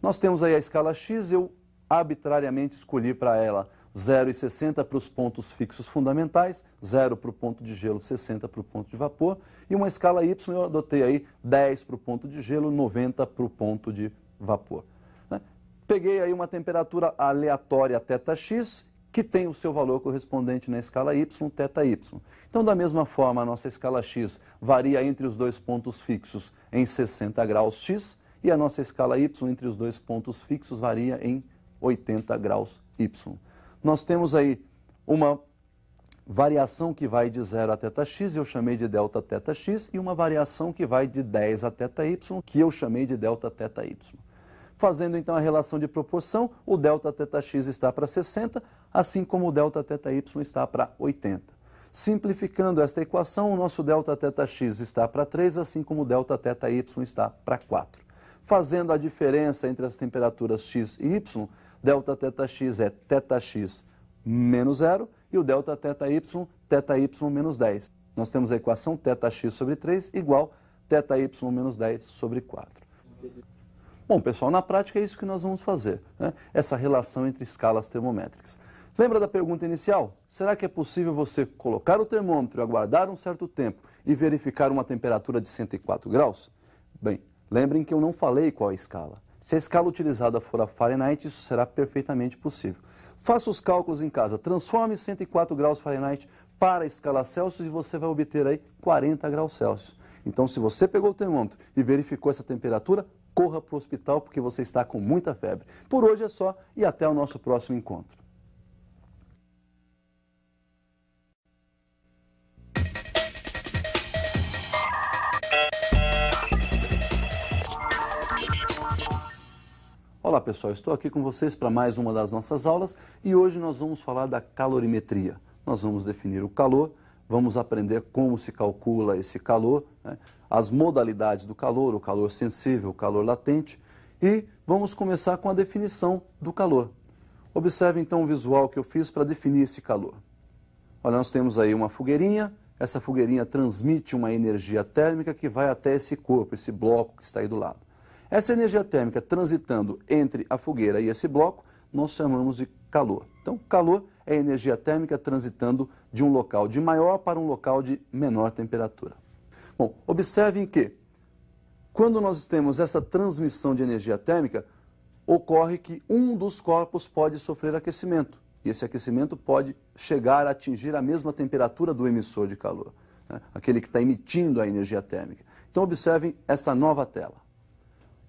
Nós temos aí a escala X, eu arbitrariamente escolhi para ela 0,60 para os pontos fixos fundamentais, 0 para o ponto de gelo, 60 para o ponto de vapor, e uma escala Y eu adotei aí 10 para o ponto de gelo, 90 para o ponto de vapor. Peguei aí uma temperatura aleatória θx que tem o seu valor correspondente na escala y, θy. Então, da mesma forma, a nossa escala x varia entre os dois pontos fixos em 60 graus x, e a nossa escala y entre os dois pontos fixos varia em 80 graus y. Nós temos aí uma variação que vai de 0 a θx, eu chamei de delta θx, e uma variação que vai de 10 a θy, que eu chamei de delta θy. Fazendo então a relação de proporção, o delta θx está para 60, assim como o delta θy está para 80. Simplificando esta equação, o nosso delta θx está para 3, assim como o delta θy está para 4. Fazendo a diferença entre as temperaturas x e y, delta θx é θx menos 0 e o delta θy menos 10. Nós temos a equação θx sobre 3 igual θy menos 10 sobre 4. Bom, pessoal, na prática é isso que nós vamos fazer, né? Essa relação entre escalas termométricas. Lembra da pergunta inicial? Será que é possível você colocar o termômetro e aguardar um certo tempo e verificar uma temperatura de 104 graus? Bem, lembrem que eu não falei qual é a escala. Se a escala utilizada for a Fahrenheit, isso será perfeitamente possível. Faça os cálculos em casa, transforme 104 graus Fahrenheit para a escala Celsius e você vai obter aí 40 graus Celsius. Então, se você pegou o termômetro e verificou essa temperatura, corra para o hospital porque você está com muita febre. Por hoje é só e até o nosso próximo encontro. Olá pessoal, estou aqui com vocês para mais uma das nossas aulas e hoje nós vamos falar da calorimetria. Nós vamos definir o calor, vamos aprender como se calcula esse calor, né? As modalidades do calor, o calor sensível, o calor latente, e vamos começar com a definição do calor. Observe então o visual que eu fiz para definir esse calor. Olha, nós temos aí uma fogueirinha, essa fogueirinha transmite uma energia térmica que vai até esse corpo, esse bloco que está aí do lado. Essa energia térmica transitando entre a fogueira e esse bloco, nós chamamos de calor. Então, calor é energia térmica transitando de um local de maior para um local de menor temperatura. Bom, observem que, quando nós temos essa transmissão de energia térmica, ocorre que um dos corpos pode sofrer aquecimento. E esse aquecimento pode chegar a atingir a mesma temperatura do emissor de calor, né? Aquele que está emitindo a energia térmica. Então, observem essa nova tela.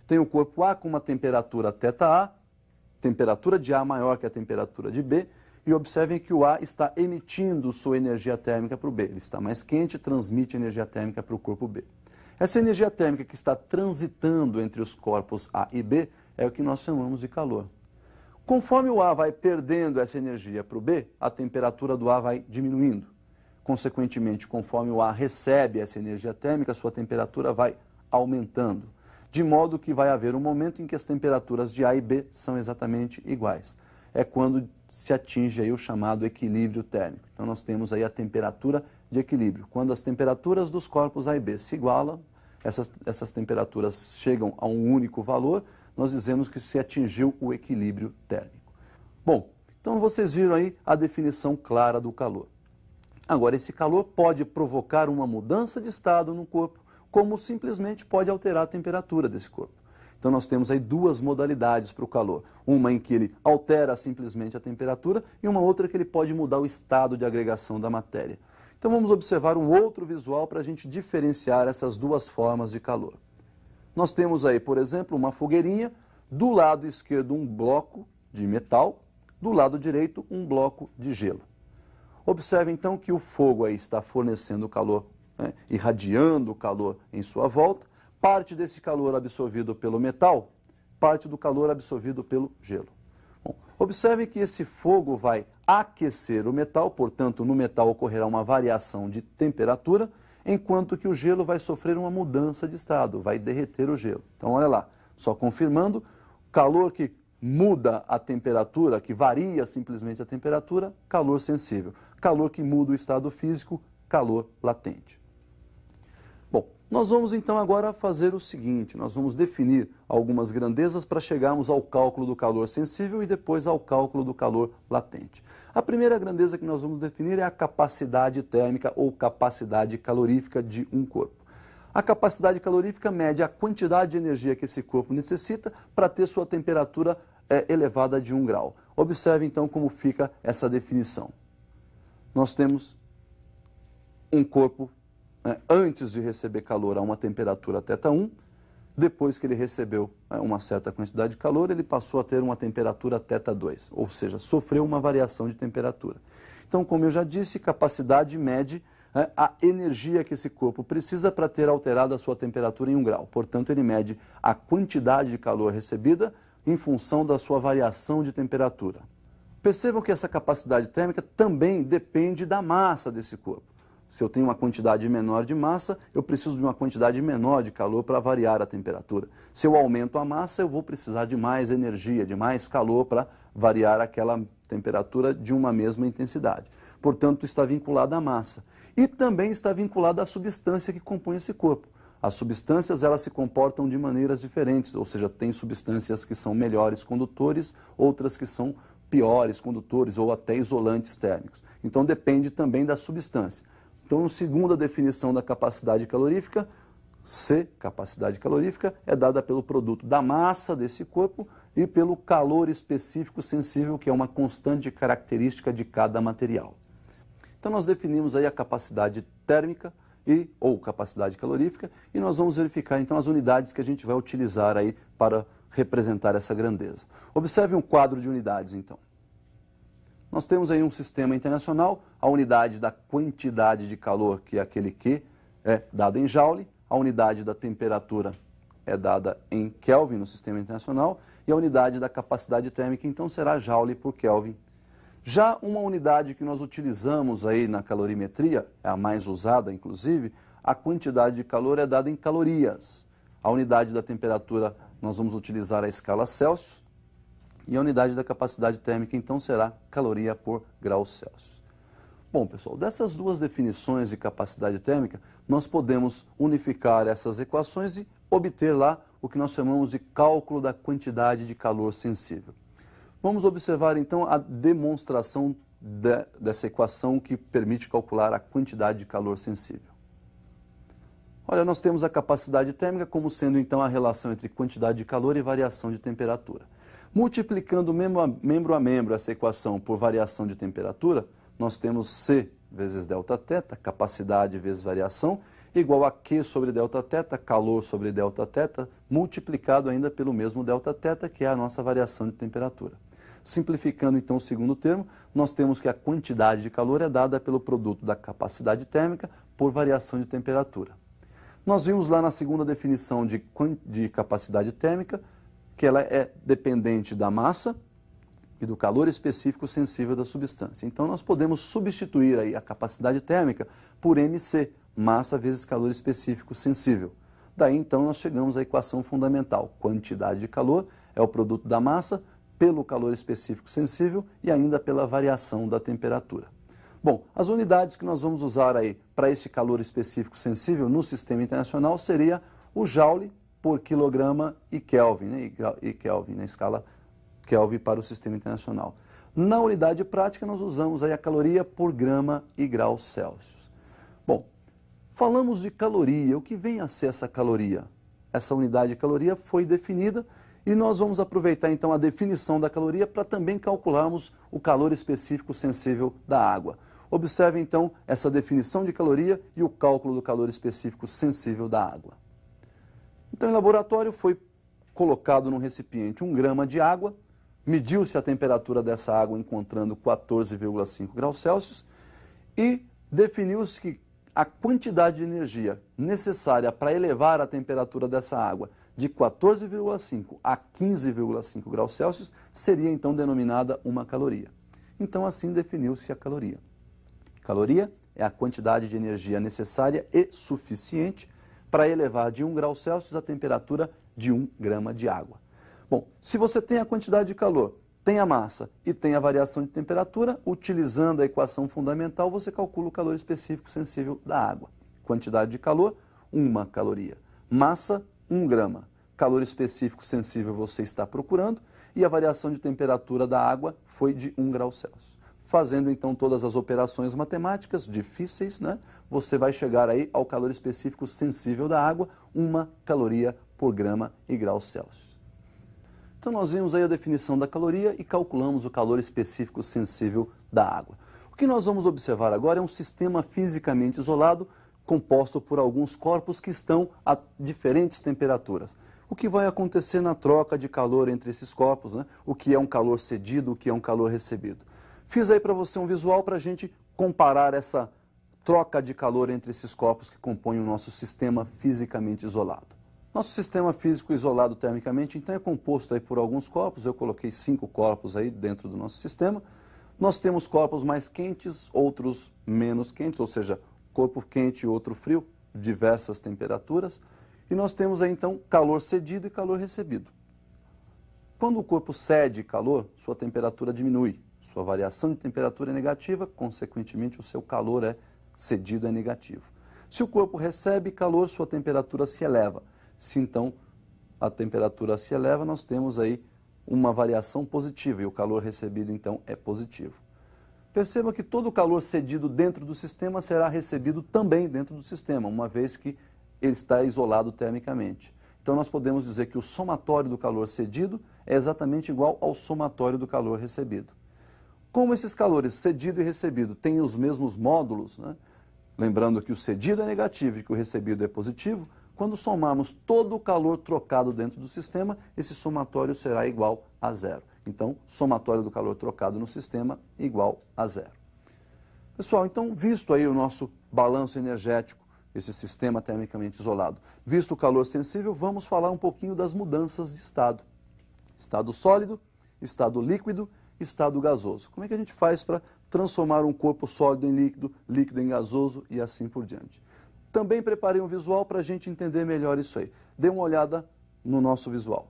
Tem o corpo A com uma temperatura θA, temperatura de A maior que a temperatura de B, e observem que o A está emitindo sua energia térmica para o B. Ele está mais quente e transmite energia térmica para o corpo B. Essa energia térmica que está transitando entre os corpos A e B é o que nós chamamos de calor. Conforme o A vai perdendo essa energia para o B, a temperatura do A vai diminuindo. Consequentemente, conforme o A recebe essa energia térmica, sua temperatura vai aumentando. De modo que vai haver um momento em que as temperaturas de A e B são exatamente iguais. É quando se atinge aí o chamado equilíbrio térmico. Então nós temos aí a temperatura de equilíbrio. Quando as temperaturas dos corpos A e B se igualam, essas temperaturas chegam a um único valor, nós dizemos que se atingiu o equilíbrio térmico. Bom, então vocês viram aí a definição clara do calor. Agora, esse calor pode provocar uma mudança de estado no corpo, como simplesmente pode alterar a temperatura desse corpo. Então nós temos aí duas modalidades para o calor. Uma em que ele altera simplesmente a temperatura e uma outra que ele pode mudar o estado de agregação da matéria. Então vamos observar um outro visual para a gente diferenciar essas duas formas de calor. Nós temos aí, por exemplo, uma fogueirinha, do lado esquerdo um bloco de metal, do lado direito um bloco de gelo. Observe então que o fogo aí está fornecendo calor, né, irradiando o calor em sua volta. Parte desse calor absorvido pelo metal, parte do calor absorvido pelo gelo. Bom, observe que esse fogo vai aquecer o metal, portanto, no metal ocorrerá uma variação de temperatura, enquanto que o gelo vai sofrer uma mudança de estado, vai derreter o gelo. Então, olha lá, só confirmando, calor que muda a temperatura, que varia simplesmente a temperatura, calor sensível. Calor que muda o estado físico, calor latente. Bom, nós vamos então agora fazer o seguinte, nós vamos definir algumas grandezas para chegarmos ao cálculo do calor sensível e depois ao cálculo do calor latente. A primeira grandeza que nós vamos definir é a capacidade térmica ou capacidade calorífica de um corpo. A capacidade calorífica mede a quantidade de energia que esse corpo necessita para ter sua temperatura elevada de 1 grau. Observe então como fica essa definição. Nós temos um corpo, antes de receber calor a uma temperatura θ1, depois que ele recebeu uma certa quantidade de calor, ele passou a ter uma temperatura θ2, ou seja, sofreu uma variação de temperatura. Então, como eu já disse, capacidade mede a energia que esse corpo precisa para ter alterado a sua temperatura em 1 grau. Portanto, ele mede a quantidade de calor recebida em função da sua variação de temperatura. Percebam que essa capacidade térmica também depende da massa desse corpo. Se eu tenho uma quantidade menor de massa, eu preciso de uma quantidade menor de calor para variar a temperatura. Se eu aumento a massa, eu vou precisar de mais energia, de mais calor para variar aquela temperatura de uma mesma intensidade. Portanto, está vinculado à massa. E também está vinculado à substância que compõe esse corpo. As substâncias, elas se comportam de maneiras diferentes, ou seja, tem substâncias que são melhores condutores, outras que são piores condutores ou até isolantes térmicos. Então, depende também da substância. Então, segundo a definição da capacidade calorífica, C, capacidade calorífica, é dada pelo produto da massa desse corpo e pelo calor específico sensível, que é uma constante característica de cada material. Então, nós definimos aí a capacidade térmica ou capacidade calorífica e nós vamos verificar, então, as unidades que a gente vai utilizar aí para representar essa grandeza. Observe um quadro de unidades, então. Nós temos aí um sistema internacional, a unidade da quantidade de calor, que é aquele Q, é dada em Joule, a unidade da temperatura é dada em Kelvin no sistema internacional, e a unidade da capacidade térmica, então, será Joule por Kelvin. Já uma unidade que nós utilizamos aí na calorimetria, é a mais usada, inclusive, a quantidade de calor é dada em calorias. A unidade da temperatura, nós vamos utilizar a escala Celsius, e a unidade da capacidade térmica, então, será caloria por grau Celsius. Bom, pessoal, dessas duas definições de capacidade térmica, nós podemos unificar essas equações e obter lá o que nós chamamos de cálculo da quantidade de calor sensível. Vamos observar, então, a demonstração dessa equação que permite calcular a quantidade de calor sensível. Olha, nós temos a capacidade térmica como sendo, então, a relação entre quantidade de calor e variação de temperatura. Multiplicando membro a membro essa equação por variação de temperatura, nós temos C vezes Δθ, capacidade vezes variação, igual a Q sobre Δθ, calor sobre Δθ, multiplicado ainda pelo mesmo Δθ, que é a nossa variação de temperatura. Simplificando, então, o segundo termo, nós temos que a quantidade de calor é dada pelo produto da capacidade térmica por variação de temperatura. Nós vimos lá na segunda definição de capacidade térmica, que ela é dependente da massa e do calor específico sensível da substância. Então, nós podemos substituir aí a capacidade térmica por MC, massa vezes calor específico sensível. Daí, então, nós chegamos à equação fundamental. Quantidade de calor é o produto da massa pelo calor específico sensível e ainda pela variação da temperatura. Bom, as unidades que nós vamos usar aí para esse calor específico sensível no sistema internacional seria o Joule por quilograma e Kelvin, né? E Kelvin, na escala Kelvin para o sistema internacional. Na unidade prática, nós usamos aí a caloria por grama e grau Celsius. Bom, falamos de caloria. O que vem a ser essa caloria? Essa unidade de caloria foi definida e nós vamos aproveitar então a definição da caloria para também calcularmos o calor específico sensível da água. Observe então essa definição de caloria e o cálculo do calor específico sensível da água. Então, em laboratório, foi colocado num recipiente 1 grama de água, mediu-se a temperatura dessa água encontrando 14,5 graus Celsius e definiu-se que a quantidade de energia necessária para elevar a temperatura dessa água de 14,5 a 15,5 graus Celsius seria então denominada uma caloria. Então, assim definiu-se a caloria. Caloria é a quantidade de energia necessária e suficiente para elevar de 1 grau Celsius a temperatura de 1 grama de água. Bom, se você tem a quantidade de calor, tem a massa e tem a variação de temperatura, utilizando a equação fundamental, você calcula o calor específico sensível da água. Quantidade de calor, 1 caloria. Massa, 1 grama. Calor específico sensível você está procurando e a variação de temperatura da água foi de 1 grau Celsius. Fazendo então todas as operações matemáticas difíceis, né, você vai chegar aí ao calor específico sensível da água, 1 caloria por grama e grau Celsius. Então nós vimos aí a definição da caloria e calculamos o calor específico sensível da água. O que nós vamos observar agora é um sistema fisicamente isolado, composto por alguns corpos que estão a diferentes temperaturas. O que vai acontecer na troca de calor entre esses corpos, né? O que é um calor cedido, o que é um calor recebido. Fiz aí para você um visual para a gente comparar essa troca de calor entre esses corpos que compõem o nosso sistema fisicamente isolado. Nosso sistema físico isolado termicamente, então, é composto aí por alguns corpos. Eu coloquei 5 corpos aí dentro do nosso sistema. Nós temos corpos mais quentes, outros menos quentes, ou seja, corpo quente e outro frio, diversas temperaturas. E nós temos aí, então, calor cedido e calor recebido. Quando o corpo cede calor, sua temperatura diminui. Sua variação de temperatura é negativa, consequentemente, o seu calor cedido é negativo. Se o corpo recebe calor, sua temperatura se eleva. Se então a temperatura se eleva, nós temos aí uma variação positiva e o calor recebido então é positivo. Perceba que todo o calor cedido dentro do sistema será recebido também dentro do sistema, uma vez que ele está isolado termicamente. Então nós podemos dizer que o somatório do calor cedido é exatamente igual ao somatório do calor recebido. Como esses calores cedido e recebido têm os mesmos módulos, né? Lembrando que o cedido é negativo e que o recebido é positivo, quando somarmos todo o calor trocado dentro do sistema, esse somatório será igual a zero. Então, somatório do calor trocado no sistema igual a zero. Pessoal, então, visto aí o nosso balanço energético, esse sistema termicamente isolado, visto o calor sensível, vamos falar um pouquinho das mudanças de estado. Estado sólido, estado líquido, estado gasoso. Como é que a gente faz para transformar um corpo sólido em líquido, líquido em gasoso e assim por diante? Também preparei um visual para a gente entender melhor isso aí. Dê uma olhada no nosso visual.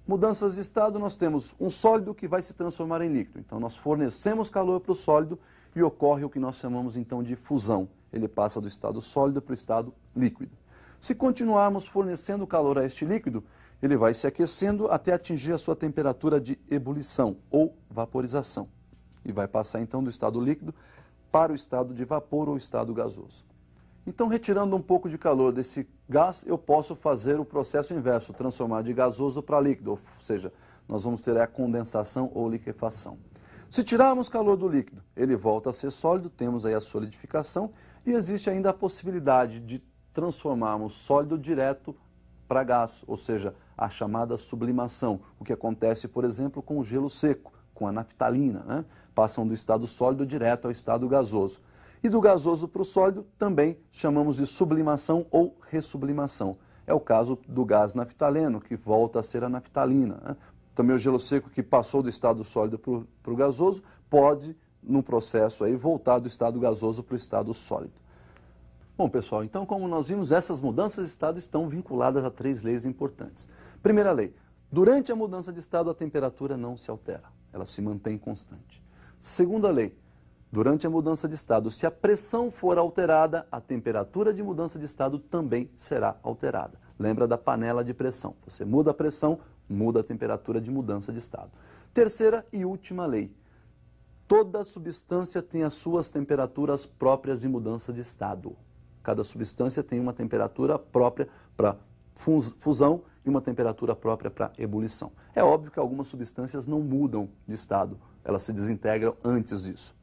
Mudanças de estado, nós temos um sólido que vai se transformar em líquido. Então, nós fornecemos calor para o sólido e ocorre o que nós chamamos, então, de fusão. Ele passa do estado sólido para o estado líquido. Se continuarmos fornecendo calor a este líquido, ele vai se aquecendo até atingir a sua temperatura de ebulição ou vaporização. E vai passar, então, do estado líquido para o estado de vapor ou estado gasoso. Então, retirando um pouco de calor desse gás, eu posso fazer o processo inverso, transformar de gasoso para líquido, ou seja, nós vamos ter a condensação ou liquefação. Se tirarmos calor do líquido, ele volta a ser sólido, temos aí a solidificação, e existe ainda a possibilidade de transformarmos sólido direto para gás, ou seja, a chamada sublimação, o que acontece, por exemplo, com o gelo seco, com a naftalina, né? Passam do estado sólido direto ao estado gasoso. E do gasoso para o sólido também chamamos de sublimação ou ressublimação. É o caso do gás naftaleno, que volta a ser a naftalina, né? Também o gelo seco que passou do estado sólido para o gasoso pode, num processo aí, voltar do estado gasoso para o estado sólido. Bom, pessoal, então como nós vimos, essas mudanças de estado estão vinculadas a 3 leis importantes. Primeira lei, durante a mudança de estado a temperatura não se altera, ela se mantém constante. Segunda lei, durante a mudança de estado, se a pressão for alterada, a temperatura de mudança de estado também será alterada. Lembra da panela de pressão. Você muda a pressão, muda a temperatura de mudança de estado. Terceira e última lei. Toda substância tem as suas temperaturas próprias de mudança de estado. Cada substância tem uma temperatura própria para fusão e uma temperatura própria para ebulição. É óbvio que algumas substâncias não mudam de estado, elas se desintegram antes disso.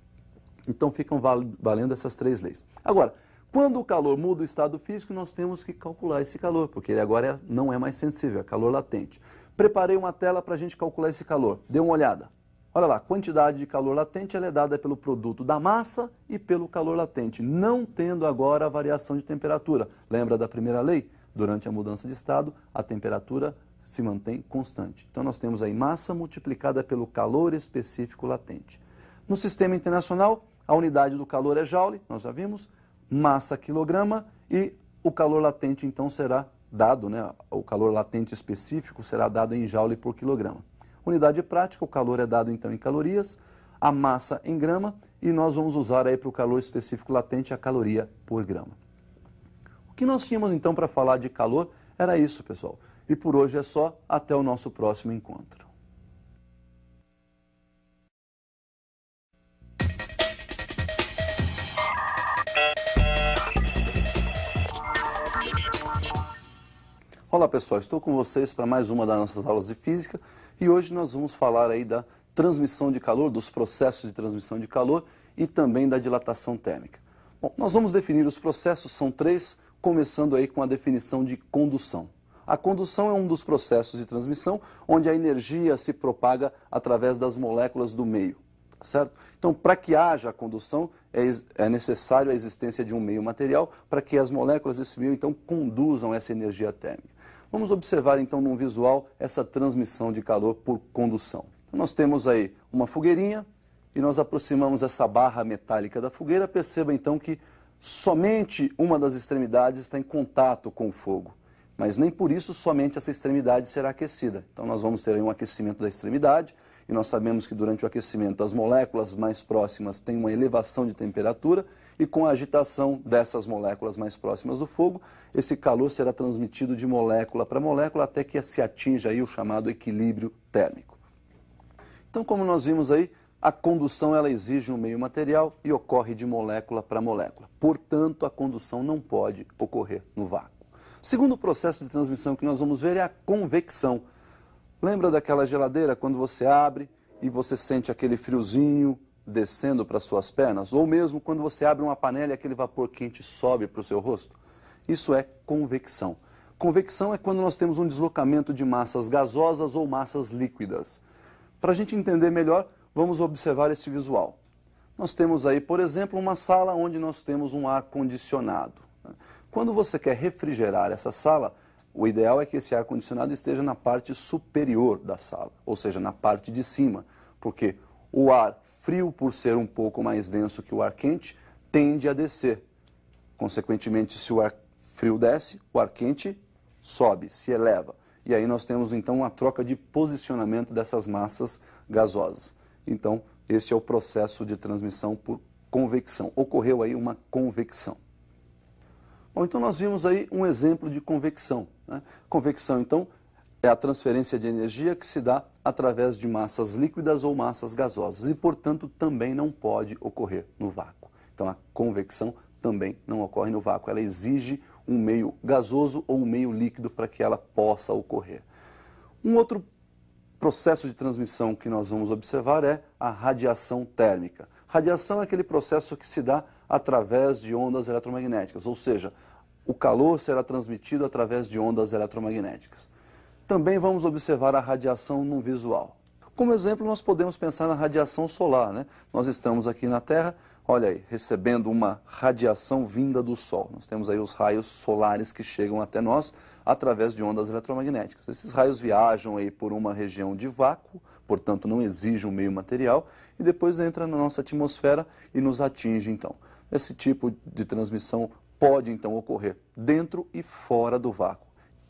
Então ficam valendo essas 3 leis. Agora, quando o calor muda o estado físico, nós temos que calcular esse calor, porque ele agora não é mais sensível, é calor latente. Preparei uma tela para a gente calcular esse calor. Dê uma olhada. Olha lá, a quantidade de calor latente ela é dada pelo produto da massa e pelo calor latente, não tendo agora a variação de temperatura. Lembra da primeira lei? Durante a mudança de estado, a temperatura se mantém constante. Então nós temos aí massa multiplicada pelo calor específico latente. No sistema internacional, a unidade do calor é joule, nós já vimos, massa quilograma e o calor latente então será dado, né, o calor latente específico será dado em joule por quilograma. Unidade prática, o calor é dado então em calorias, a massa em grama e nós vamos usar aí para o calor específico latente a caloria por grama. O que nós tínhamos então para falar de calor era isso, pessoal. E por hoje é só, até o nosso próximo encontro. Olá pessoal, estou com vocês para mais uma das nossas aulas de física e hoje nós vamos falar aí da transmissão de calor, dos processos de transmissão de calor e também da dilatação térmica. Bom, nós vamos definir os processos, são três, começando aí com a definição de condução. A condução é um dos processos de transmissão onde a energia se propaga através das moléculas do meio, tá certo? Então, para que haja a condução, é necessário a existência de um meio material para que as moléculas desse meio, então, conduzam essa energia térmica. Vamos observar, então, num visual, essa transmissão de calor por condução. Então, nós temos aí uma fogueirinha e nós aproximamos essa barra metálica da fogueira. Perceba, então, que somente uma das extremidades está em contato com o fogo. Mas nem por isso somente essa extremidade será aquecida. Então nós vamos ter aí um aquecimento da extremidade, e nós sabemos que durante o aquecimento as moléculas mais próximas têm uma elevação de temperatura, e com a agitação dessas moléculas mais próximas do fogo, esse calor será transmitido de molécula para molécula até que se atinja aí o chamado equilíbrio térmico. Então, como nós vimos aí, a condução ela exige um meio material e ocorre de molécula para molécula. Portanto, a condução não pode ocorrer no vácuo. O segundo processo de transmissão que nós vamos ver é a convecção. Lembra daquela geladeira quando você abre e você sente aquele friozinho descendo para suas pernas? Ou mesmo quando você abre uma panela e aquele vapor quente sobe para o seu rosto? Isso é convecção. Convecção é quando nós temos um deslocamento de massas gasosas ou massas líquidas. Para a gente entender melhor, vamos observar este visual. Nós temos aí, por exemplo, uma sala onde nós temos um ar-condicionado. Quando você quer refrigerar essa sala, o ideal é que esse ar-condicionado esteja na parte superior da sala, ou seja, na parte de cima, porque o ar frio, por ser um pouco mais denso que o ar quente, tende a descer. Consequentemente, se o ar frio desce, o ar quente sobe, se eleva. E aí nós temos então uma troca de posicionamento dessas massas gasosas. Então, este é o processo de transmissão por convecção. Ocorreu aí uma convecção. Bom, então nós vimos aí um exemplo de convecção, né? Convecção, então, é a transferência de energia que se dá através de massas líquidas ou massas gasosas e, portanto, também não pode ocorrer no vácuo. Então, a convecção também não ocorre no vácuo. Ela exige um meio gasoso ou um meio líquido para que ela possa ocorrer. Um outro processo de transmissão que nós vamos observar é a radiação térmica. Radiação é aquele processo que se dá através de ondas eletromagnéticas, ou seja, o calor será transmitido através de ondas eletromagnéticas. Também vamos observar a radiação no visual. Como exemplo, nós podemos pensar na radiação solar, né? Nós estamos aqui na Terra, olha aí, recebendo uma radiação vinda do Sol. Nós temos aí os raios solares que chegam até nós através de ondas eletromagnéticas. Esses raios viajam aí por uma região de vácuo, portanto não exige um meio material, e depois entra na nossa atmosfera e nos atinge então. Esse tipo de transmissão pode então ocorrer dentro e fora do vácuo.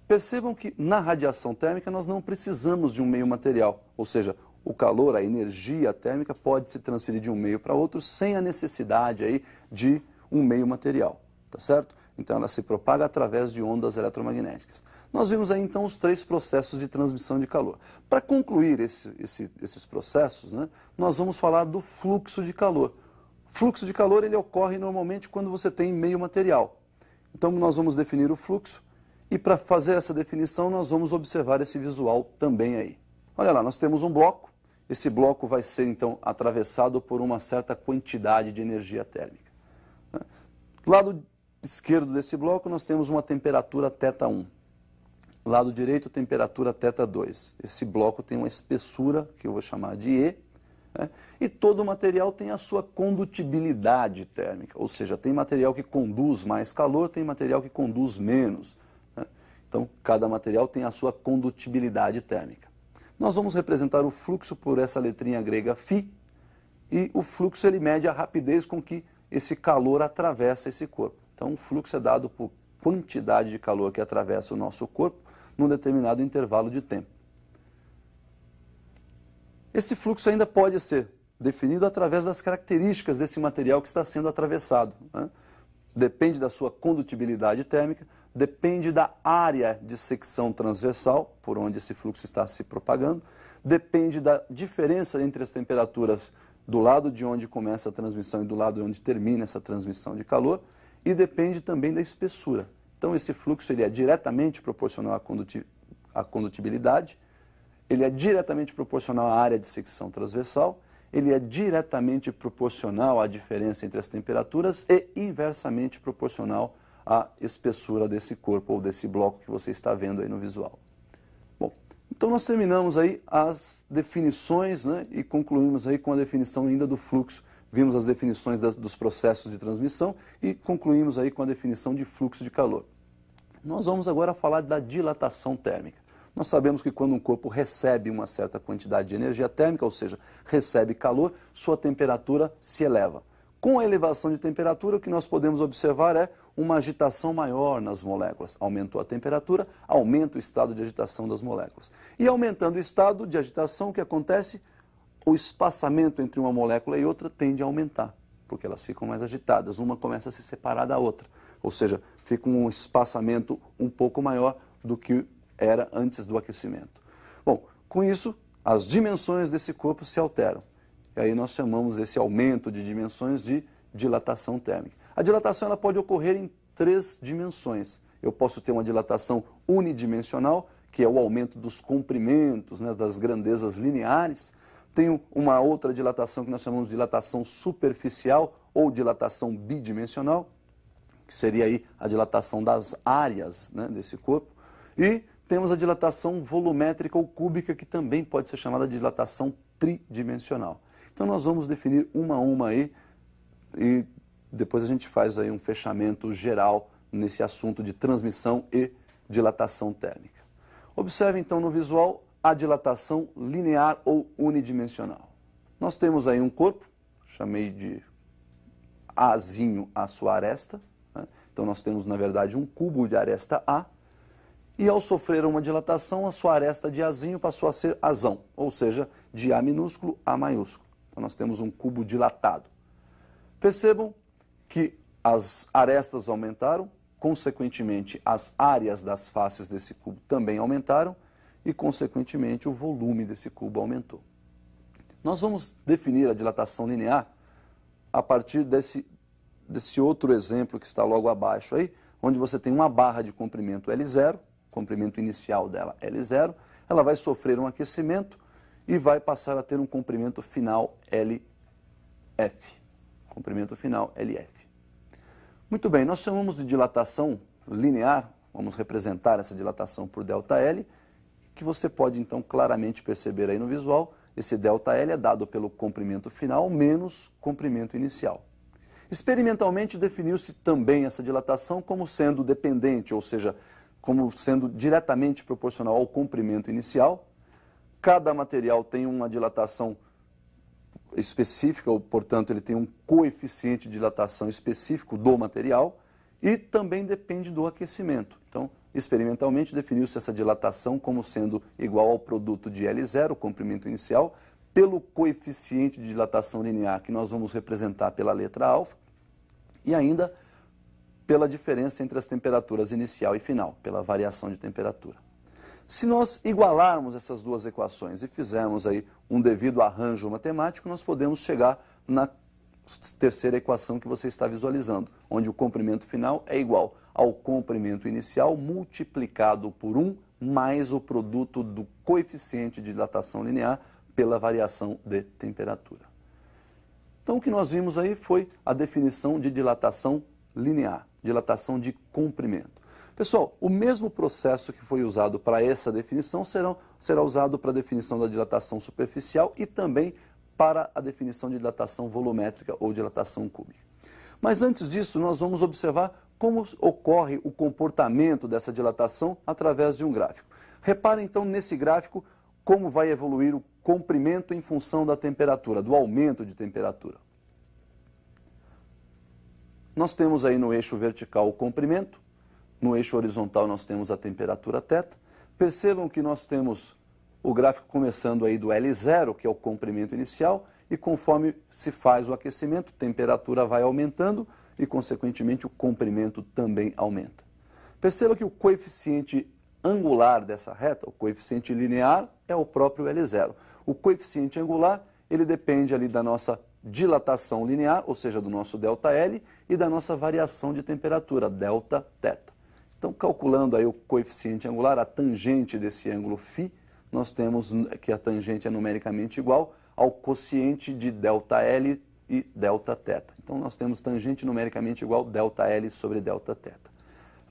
Percebam que na radiação térmica nós não precisamos de um meio material, ou seja, o calor, a energia térmica pode se transferir de um meio para outro sem a necessidade aí de um meio material, tá certo? Então ela se propaga através de ondas eletromagnéticas. Nós vimos aí então os três processos de transmissão de calor. Para concluir esses processos, né, nós vamos falar do fluxo de calor. Fluxo de calor ele ocorre normalmente quando você tem meio material. Então nós vamos definir o fluxo e para fazer essa definição nós vamos observar esse visual também aí. Olha lá, nós temos um bloco. Esse bloco vai ser então atravessado por uma certa quantidade de energia térmica. Do lado esquerdo desse bloco nós temos uma temperatura θ1. Lado direito, temperatura θ2. Esse bloco tem uma espessura que eu vou chamar de E, né? E todo material tem a sua condutibilidade térmica, ou seja, tem material que conduz mais calor, tem material que conduz menos, né? Então, cada material tem a sua condutibilidade térmica. Nós vamos representar o fluxo por essa letrinha grega φ, e o fluxo ele mede a rapidez com que esse calor atravessa esse corpo. Então, o fluxo é dado por quantidade de calor que atravessa o nosso corpo num determinado intervalo de tempo. Esse fluxo ainda pode ser definido através das características desse material que está sendo atravessado, né? Depende da sua condutibilidade térmica, depende da área de secção transversal, por onde esse fluxo está se propagando, depende da diferença entre as temperaturas do lado de onde começa a transmissão e do lado de onde termina essa transmissão de calor, e depende também da espessura. Então, esse fluxo ele é diretamente proporcional à condutibilidade, ele é diretamente proporcional à área de secção transversal, ele é diretamente proporcional à diferença entre as temperaturas e inversamente proporcional à espessura desse corpo ou desse bloco que você está vendo aí no visual. Bom, então nós terminamos aí as definições, né, e concluímos aí com a definição ainda do fluxo. Vimos as definições dos processos de transmissão e concluímos aí com a definição de fluxo de calor. Nós vamos agora falar da dilatação térmica. Nós sabemos que quando um corpo recebe uma certa quantidade de energia térmica, ou seja, recebe calor, sua temperatura se eleva. Com a elevação de temperatura, o que nós podemos observar é uma agitação maior nas moléculas. Aumentou a temperatura, aumenta o estado de agitação das moléculas. E aumentando o estado de agitação, o que acontece? O espaçamento entre uma molécula e outra tende a aumentar, porque elas ficam mais agitadas, uma começa a se separar da outra. Ou seja, fica um espaçamento um pouco maior do que era antes do aquecimento. Bom, com isso, as dimensões desse corpo se alteram. E aí nós chamamos esse aumento de dimensões de dilatação térmica. A dilatação ela pode ocorrer em 3 dimensões. Eu posso ter uma dilatação unidimensional, que é o aumento dos comprimentos, né, das grandezas lineares. Tenho uma outra dilatação que nós chamamos de dilatação superficial ou dilatação bidimensional, que seria aí a dilatação das áreas, né, desse corpo. E temos a dilatação volumétrica ou cúbica, que também pode ser chamada de dilatação tridimensional. Então nós vamos definir uma a uma aí e depois a gente faz aí um fechamento geral nesse assunto de transmissão e dilatação térmica. Observe então no visual a dilatação linear ou unidimensional. Nós temos aí um corpo, chamei de Azinho a sua aresta, né? Então nós temos na verdade um cubo de aresta A, e ao sofrer uma dilatação, a sua aresta de Azinho passou a ser Azão, ou seja, de A minúsculo a maiúsculo. Então nós temos um cubo dilatado. Percebam que as arestas aumentaram, consequentemente as áreas das faces desse cubo também aumentaram e consequentemente o volume desse cubo aumentou. Nós vamos definir a dilatação linear a partir desse outro exemplo que está logo abaixo aí, onde você tem uma barra de comprimento L0, comprimento inicial dela L0, ela vai sofrer um aquecimento e vai passar a ter um comprimento final LF. Comprimento final LF. Muito bem, nós chamamos de dilatação linear, vamos representar essa dilatação por ΔL, que você pode então claramente perceber aí no visual, esse ΔL é dado pelo comprimento final menos comprimento inicial. Experimentalmente definiu-se também essa dilatação como sendo dependente, ou seja, como sendo diretamente proporcional ao comprimento inicial. Cada material tem uma dilatação específica, ou, portanto, ele tem um coeficiente de dilatação específico do material e também depende do aquecimento. Então, experimentalmente definiu-se essa dilatação como sendo igual ao produto de L0, o comprimento inicial, pelo coeficiente de dilatação linear, que nós vamos representar pela letra alfa, e ainda pela diferença entre as temperaturas inicial e final, pela variação de temperatura. Se nós igualarmos essas duas equações e fizermos aí um devido arranjo matemático, nós podemos chegar na terceira equação que você está visualizando, onde o comprimento final é igual ao comprimento inicial multiplicado por 1 mais o produto do coeficiente de dilatação linear pela variação de temperatura. Então o que nós vimos aí foi a definição de dilatação linear, dilatação de comprimento. Pessoal, o mesmo processo que foi usado para essa definição será usado para a definição da dilatação superficial e também para a definição de dilatação volumétrica ou dilatação cúbica. Mas antes disso, nós vamos observar como ocorre o comportamento dessa dilatação através de um gráfico. Reparem então nesse gráfico como vai evoluir o comprimento em função da temperatura, do aumento de temperatura. Nós temos aí no eixo vertical o comprimento, no eixo horizontal nós temos a temperatura θ. Percebam que nós temos o gráfico começando aí do L0, que é o comprimento inicial, e conforme se faz o aquecimento, a temperatura vai aumentando e, consequentemente, o comprimento também aumenta. Perceba que o coeficiente angular dessa reta, o coeficiente linear, é o próprio L0. O coeficiente angular, ele depende ali da nossa dilatação linear, ou seja, do nosso ΔL, e da nossa variação de temperatura, Δθ. Então, calculando aí o coeficiente angular, a tangente desse ângulo φ, nós temos que a tangente é numericamente igual ao quociente de ΔL e Δθ. Então, nós temos tangente numericamente igual ΔL sobre Δθ.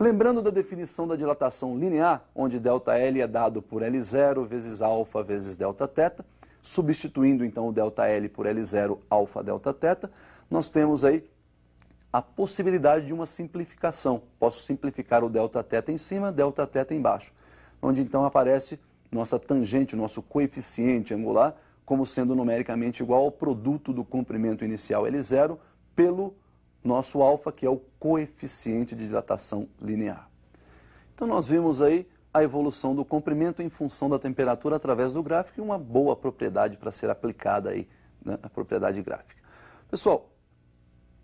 Lembrando da definição da dilatação linear, onde ΔL é dado por L0 vezes alfa vezes Δθ, substituindo então o ΔL por L0 alfa Δθ, nós temos aí a possibilidade de uma simplificação. Posso simplificar o Δθ em cima, Δθ embaixo, onde então aparece nossa tangente, nosso coeficiente angular, como sendo numericamente igual ao produto do comprimento inicial L0 pelo nosso alfa, que é o coeficiente de dilatação linear. Então nós vimos aí a evolução do comprimento em função da temperatura através do gráfico e uma boa propriedade para ser aplicada aí, né, a propriedade gráfica. Pessoal,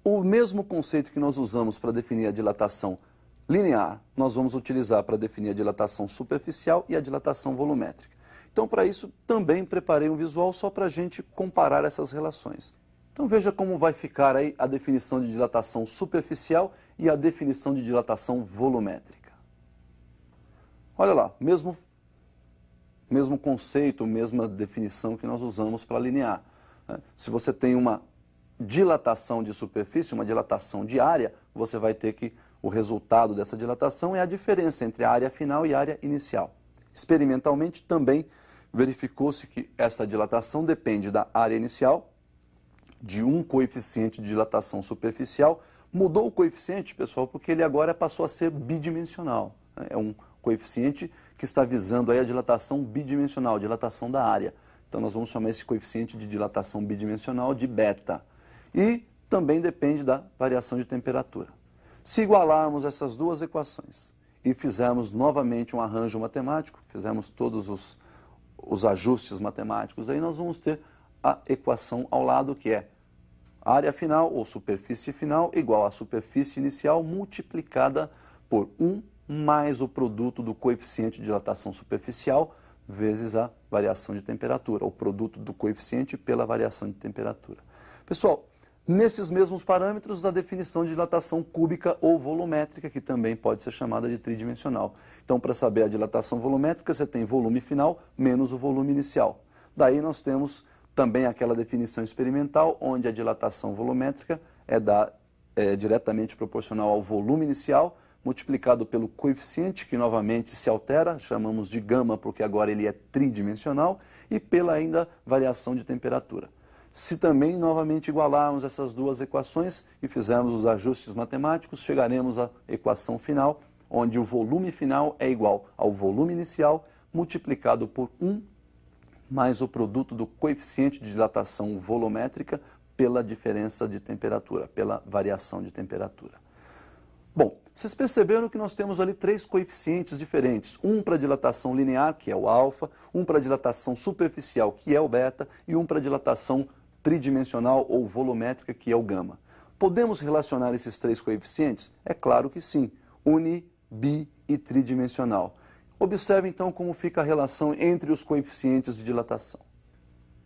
o mesmo conceito que nós usamos para definir a dilatação linear, nós vamos utilizar para definir a dilatação superficial e a dilatação volumétrica. Então, para isso, também preparei um visual só para a gente comparar essas relações. Então, veja como vai ficar aí a definição de dilatação superficial e a definição de dilatação volumétrica. Olha lá, mesmo conceito, mesma definição que nós usamos para linear, né? Se você tem uma dilatação de superfície, uma dilatação de área, você vai ter que o resultado dessa dilatação é a diferença entre a área final e a área inicial. Experimentalmente também verificou-se que essa dilatação depende da área inicial, de um coeficiente de dilatação superficial. Mudou o coeficiente, pessoal, porque ele agora passou a ser bidimensional. É um coeficiente que está visando aí a dilatação bidimensional, dilatação da área. Então nós vamos chamar esse coeficiente de dilatação bidimensional de beta. E também depende da variação de temperatura. Se igualarmos essas duas equações e fizermos novamente um arranjo matemático, fizermos todos os ajustes matemáticos, aí nós vamos ter a equação ao lado, que é área final ou superfície final igual à superfície inicial multiplicada por 1 mais o produto do coeficiente de dilatação superficial vezes a variação de temperatura, o produto do coeficiente pela variação de temperatura. Pessoal, nesses mesmos parâmetros, a definição de dilatação cúbica ou volumétrica, que também pode ser chamada de tridimensional. Então, para saber a dilatação volumétrica, você tem volume final menos o volume inicial. Daí nós temos também aquela definição experimental, onde a dilatação volumétrica é diretamente proporcional ao volume inicial, multiplicado pelo coeficiente, que novamente se altera, chamamos de gama, porque agora ele é tridimensional, e pela ainda variação de temperatura. Se também novamente igualarmos essas duas equações e fizermos os ajustes matemáticos, chegaremos à equação final, onde o volume final é igual ao volume inicial multiplicado por 1 mais o produto do coeficiente de dilatação volumétrica pela diferença de temperatura, pela variação de temperatura. Bom, vocês perceberam que nós temos ali três coeficientes diferentes, um para dilatação linear, que é o alfa, um para dilatação superficial, que é o beta, e um para dilatação tridimensional ou volumétrica, que é o gama. Podemos relacionar esses três coeficientes? É claro que sim, uni, bi e tridimensional. Observe então como fica a relação entre os coeficientes de dilatação.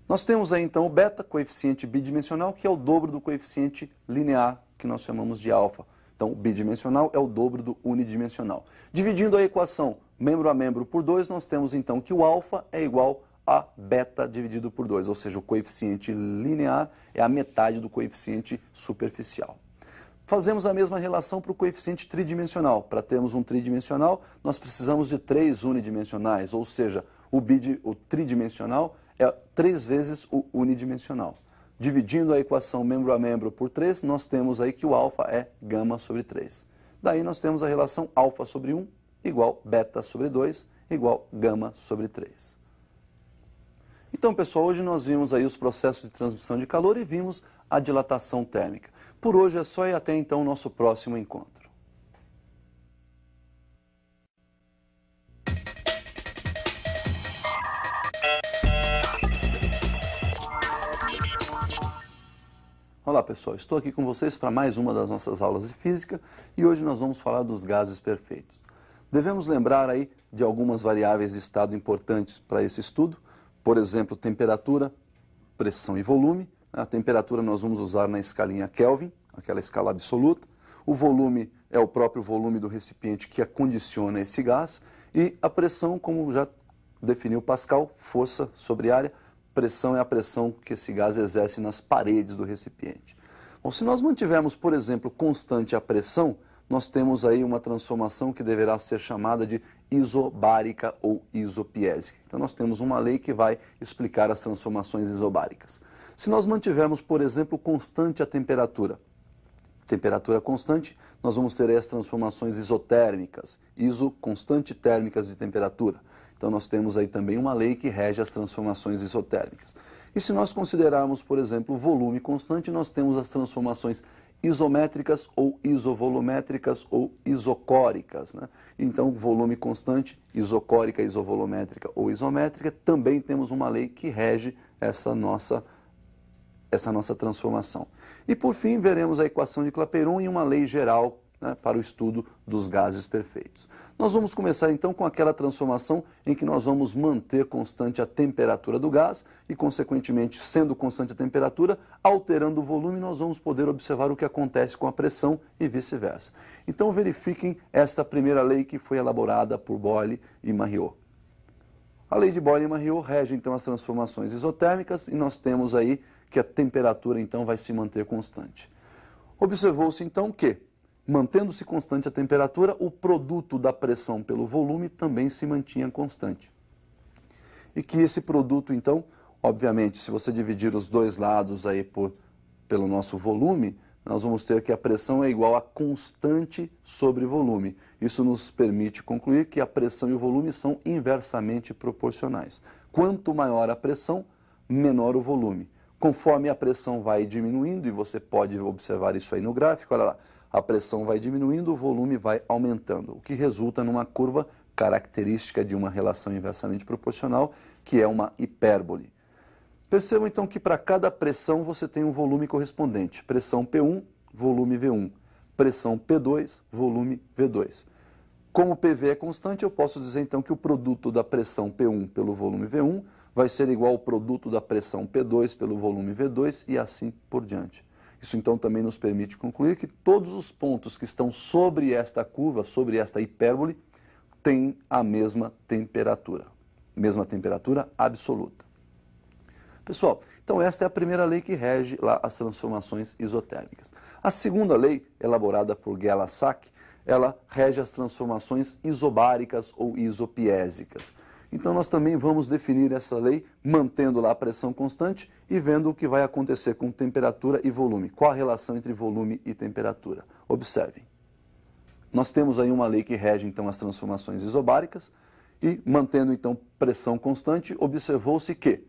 Nós temos aí então o beta, coeficiente bidimensional, que é o dobro do coeficiente linear, que nós chamamos de alfa. Então, o bidimensional é o dobro do unidimensional. Dividindo a equação membro a membro por 2, nós temos então que o alfa é igual a beta dividido por 2, ou seja, o coeficiente linear é a metade do coeficiente superficial. Fazemos a mesma relação para o coeficiente tridimensional. Para termos um tridimensional, nós precisamos de 3 unidimensionais, ou seja, o tridimensional é 3 vezes o unidimensional. Dividindo a equação membro a membro por 3, nós temos aí que o alfa é gama sobre 3. Daí nós temos a relação alfa sobre 1 igual beta sobre 2 igual gama sobre 3. Então, pessoal, hoje nós vimos aí os processos de transmissão de calor e vimos a dilatação térmica. Por hoje é só e até então o nosso próximo encontro. Olá pessoal, estou aqui com vocês para mais uma das nossas aulas de física e hoje nós vamos falar dos gases perfeitos. Devemos lembrar aí de algumas variáveis de estado importantes para esse estudo, por exemplo, temperatura, pressão e volume. A temperatura nós vamos usar na escalinha Kelvin, aquela escala absoluta. O volume é o próprio volume do recipiente que acondiciona esse gás, e a pressão, como já definiu Pascal, força sobre área, pressão é a pressão que esse gás exerce nas paredes do recipiente. Bom, se nós mantivermos, por exemplo, constante a pressão, nós temos aí uma transformação que deverá ser chamada de isobárica ou isopiésica. Então nós temos uma lei que vai explicar as transformações isobáricas. Se nós mantivermos, por exemplo, constante a temperatura constante, nós vamos ter aí as transformações isotérmicas, constante térmicas de temperatura. Então nós temos aí também uma lei que rege as transformações isotérmicas. E se nós considerarmos, por exemplo, o volume constante, nós temos as transformações isométricas ou isovolumétricas ou isocóricas, né? Então, volume constante, isocórica, isovolumétrica ou isométrica, também temos uma lei que rege essa nossa transformação. E por fim, veremos a equação de Clapeyron e uma lei geral, né, para o estudo dos gases perfeitos. Nós vamos começar então com aquela transformação em que nós vamos manter constante a temperatura do gás e, consequentemente, sendo constante a temperatura, alterando o volume, nós vamos poder observar o que acontece com a pressão e vice-versa. Então verifiquem essa primeira lei que foi elaborada por Boyle e Marriot. A lei de Boyle e Marriot rege então as transformações isotérmicas e nós temos aí que a temperatura então vai se manter constante. Observou-se então que, mantendo-se constante a temperatura, o produto da pressão pelo volume também se mantinha constante. E que esse produto então, obviamente, se você dividir os dois lados aí pelo nosso volume, nós vamos ter que a pressão é igual a constante sobre volume. Isso nos permite concluir que a pressão e o volume são inversamente proporcionais. Quanto maior a pressão, menor o volume. Conforme a pressão vai diminuindo, e você pode observar isso aí no gráfico, olha lá, a pressão vai diminuindo, o volume vai aumentando, o que resulta numa curva característica de uma relação inversamente proporcional, que é uma hipérbole. Percebam então que para cada pressão você tem um volume correspondente. Pressão P1, volume V1. Pressão P2, volume V2. Como PV é constante, eu posso dizer então que o produto da pressão P1 pelo volume V1 vai ser igual ao produto da pressão P2 pelo volume V2 e assim por diante. Isso então também nos permite concluir que todos os pontos que estão sobre esta curva, sobre esta hipérbole, têm a mesma temperatura absoluta. Pessoal, então esta é a primeira lei que rege lá as transformações isotérmicas. A segunda lei, elaborada por Gay-Lussac, ela rege as transformações isobáricas ou isopiésicas. Então nós também vamos definir essa lei mantendo lá a pressão constante e vendo o que vai acontecer com temperatura e volume. Qual a relação entre volume e temperatura? Observem. Nós temos aí uma lei que rege então as transformações isobáricas e mantendo então pressão constante, observou-se que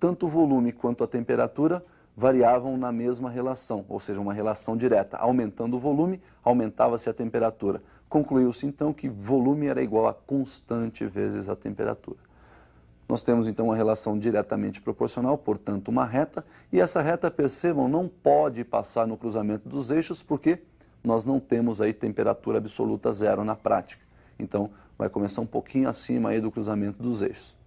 tanto o volume quanto a temperatura variavam na mesma relação, ou seja, uma relação direta. Aumentando o volume, aumentava-se a temperatura. Concluiu-se então que volume era igual a constante vezes a temperatura. Nós temos então uma relação diretamente proporcional, portanto uma reta, e essa reta, percebam, não pode passar no cruzamento dos eixos porque nós não temos aí temperatura absoluta zero na prática. Então vai começar um pouquinho acima aí do cruzamento dos eixos.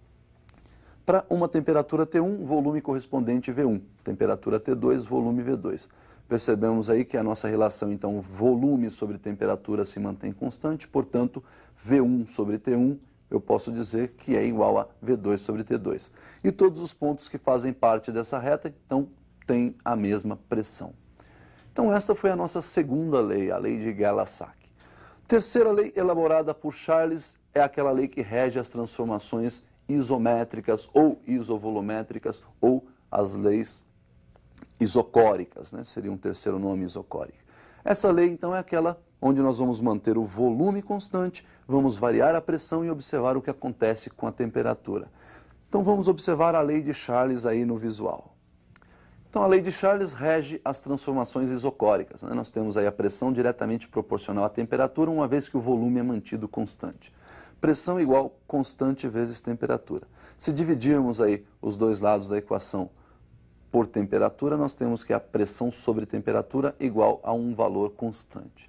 Para uma temperatura T1, volume correspondente V1, temperatura T2, volume V2. Percebemos aí que a nossa relação, então, volume sobre temperatura se mantém constante, portanto, V1 sobre T1, eu posso dizer que é igual a V2 sobre T2. E todos os pontos que fazem parte dessa reta, então, têm a mesma pressão. Então, essa foi a nossa segunda lei, a lei de Gay-Lussac. Terceira lei, elaborada por Charles, é aquela lei que rege as transformações isométricas ou isovolumétricas ou as leis isocóricas, né? Seria um terceiro nome, isocórica. Essa lei, então, é aquela onde nós vamos manter o volume constante, vamos variar a pressão e observar o que acontece com a temperatura. Então, vamos observar a lei de Charles aí no visual. Então, a lei de Charles rege as transformações isocóricas, né? Nós temos aí a pressão diretamente proporcional à temperatura, uma vez que o volume é mantido constante. Pressão igual constante vezes temperatura. Se dividirmos aí os dois lados da equação por temperatura, nós temos que a pressão sobre temperatura igual a um valor constante.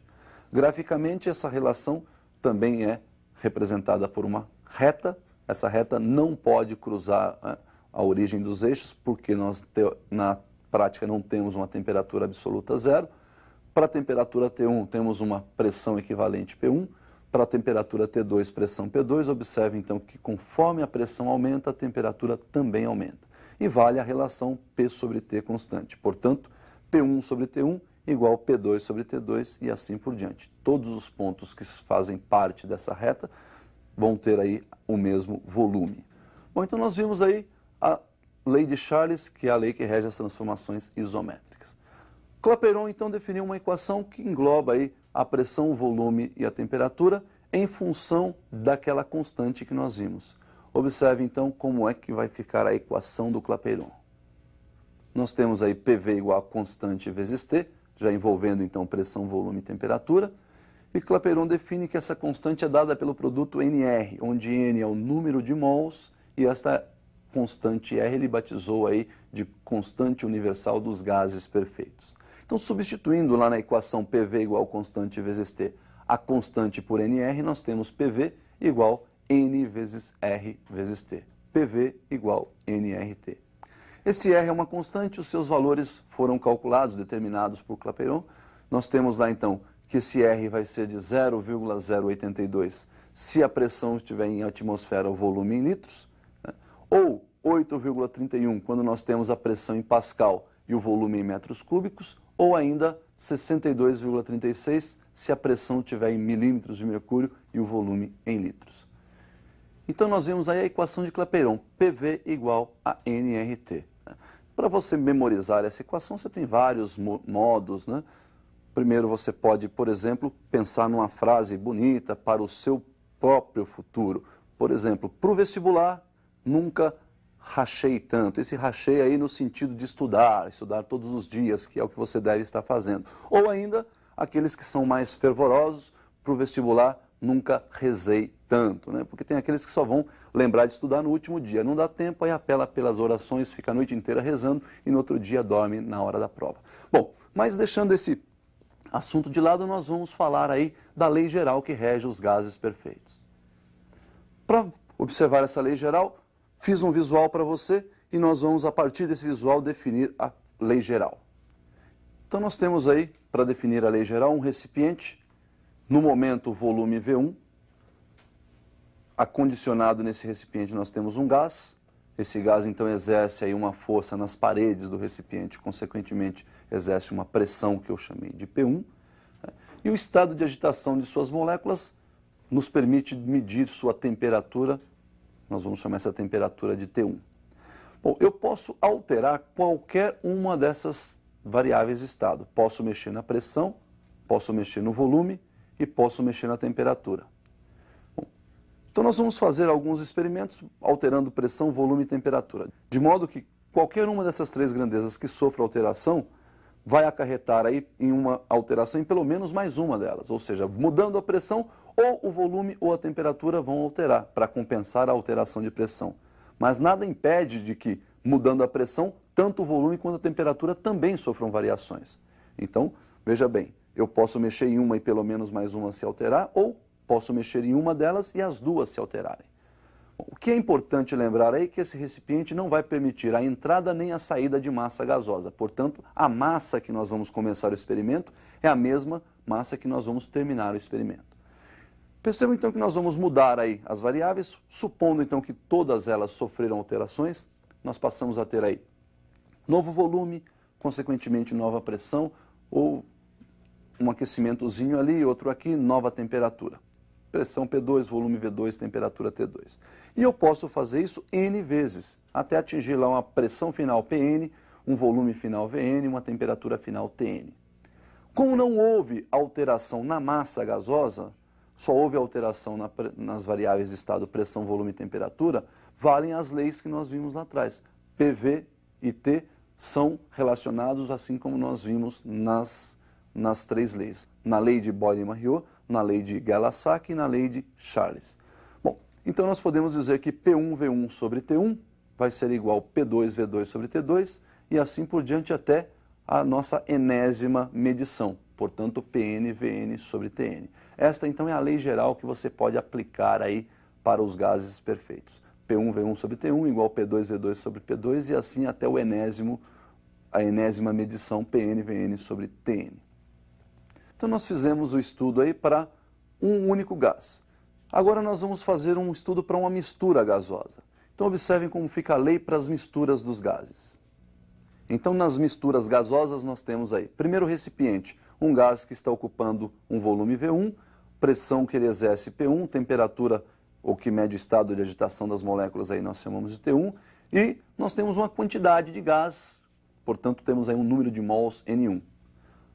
Graficamente, essa relação também é representada por uma reta. Essa reta não pode cruzar, né, a origem dos eixos, porque nós na prática não temos uma temperatura absoluta zero. Para a temperatura T1 temos uma pressão equivalente P1, para a temperatura T2 pressão P2, observe então que conforme a pressão aumenta, a temperatura também aumenta. E vale a relação P sobre T constante, portanto, P1 sobre T1 igual P2 sobre T2 e assim por diante. Todos os pontos que fazem parte dessa reta vão ter aí o mesmo volume. Bom, então nós vimos aí a lei de Charles, que é a lei que rege as transformações isométricas. Clapeyron então definiu uma equação que engloba aí a pressão, o volume e a temperatura em função daquela constante que nós vimos. Observe então como é que vai ficar a equação do Clapeyron. Nós temos aí PV igual a constante vezes T, já envolvendo então pressão, volume e temperatura. E Clapeyron define que essa constante é dada pelo produto NR, onde N é o número de mols e esta constante R ele batizou aí de constante universal dos gases perfeitos. Então, substituindo lá na equação PV igual a constante vezes T, a constante por NR, nós temos PV igual N vezes R vezes T. PV igual NRT. Esse R é uma constante, os seus valores foram calculados, determinados por Clapeyron. Nós temos lá então que esse R vai ser de 0,082 se a pressão estiver em atmosfera, o volume em litros, né? Ou 8,31 quando nós temos a pressão em Pascal e o volume em metros cúbicos, ou ainda 62,36 se a pressão estiver em milímetros de mercúrio e o volume em litros. Então nós vimos aí a equação de Clapeyron, PV igual a NRT. Para você memorizar essa equação, você tem vários modos, né? Primeiro você pode, por exemplo, pensar numa frase bonita para o seu próprio futuro. Por exemplo, para o vestibular, nunca rachei tanto. Esse rachei aí no sentido de estudar todos os dias, que é o que você deve estar fazendo. Ou ainda, aqueles que são mais fervorosos, para o vestibular, nunca rezei tanto, né? Porque tem aqueles que só vão lembrar de estudar no último dia. Não dá tempo, aí apela pelas orações, fica a noite inteira rezando e no outro dia dorme na hora da prova. Bom, mas deixando esse assunto de lado, nós vamos falar aí da lei geral que rege os gases perfeitos. Para observar essa lei geral, fiz um visual para você e nós vamos, a partir desse visual, definir a lei geral. Então nós temos aí, para definir a lei geral, um recipiente, no momento o volume V1, acondicionado nesse recipiente nós temos um gás, esse gás então exerce aí uma força nas paredes do recipiente, consequentemente exerce uma pressão que eu chamei de P1, né? E o estado de agitação de suas moléculas nos permite medir sua temperatura, nós vamos chamar essa temperatura de T1. Bom, eu posso alterar qualquer uma dessas variáveis de estado, posso mexer na pressão, posso mexer no volume e posso mexer na temperatura. Então nós vamos fazer alguns experimentos alterando pressão, volume e temperatura, de modo que qualquer uma dessas três grandezas que sofra alteração vai acarretar aí em uma alteração em pelo menos mais uma delas, ou seja, mudando a pressão, ou o volume ou a temperatura vão alterar para compensar a alteração de pressão. Mas nada impede de que, mudando a pressão, tanto o volume quanto a temperatura também sofram variações. Então, veja bem, eu posso mexer em uma e pelo menos mais uma se alterar, ou posso mexer em uma delas e as duas se alterarem. Bom, o que é importante lembrar aí é que esse recipiente não vai permitir a entrada nem a saída de massa gasosa. Portanto, a massa que nós vamos começar o experimento é a mesma massa que nós vamos terminar o experimento. Percebam então que nós vamos mudar aí as variáveis, supondo então que todas elas sofreram alterações, nós passamos a ter aí novo volume, consequentemente nova pressão, ou um aquecimentozinho ali, outro aqui, nova temperatura. Pressão P2, volume V2, temperatura T2. E eu posso fazer isso N vezes, até atingir lá uma pressão final PN, um volume final VN, uma temperatura final TN. Como não houve alteração na massa gasosa, só houve alteração nas variáveis de estado pressão, volume e temperatura, valem as leis que nós vimos lá atrás. PV e T são relacionados assim como nós vimos nas três leis. Na lei de Boyle-Mariot, na lei de Gay-Lussac e na lei de Charles. Bom, então nós podemos dizer que P1V1 sobre T1 vai ser igual a P2V2 sobre T2 e assim por diante até a nossa enésima medição, portanto PNVN sobre TN. Esta então é a lei geral que você pode aplicar aí para os gases perfeitos. P1V1 sobre T1 igual a P2V2 sobre P2 e assim até a enésima medição PNVN sobre TN. Então nós fizemos o estudo aí para um único gás. Agora nós vamos fazer um estudo para uma mistura gasosa. Então observem como fica a lei para as misturas dos gases. Então nas misturas gasosas nós temos aí, primeiro recipiente, um gás que está ocupando um volume V1, pressão que ele exerce P1, temperatura ou que mede o estado de agitação das moléculas aí nós chamamos de T1, e nós temos uma quantidade de gás, portanto temos aí um número de mols N1.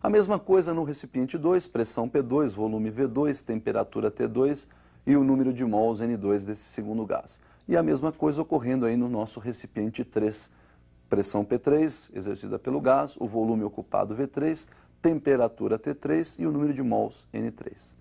A mesma coisa no recipiente 2, pressão P2, volume V2, temperatura T2 e o número de mols N2 desse segundo gás. E a mesma coisa ocorrendo aí no nosso recipiente 3, pressão P3, exercida pelo gás, o volume ocupado V3, temperatura T3 e o número de mols N3.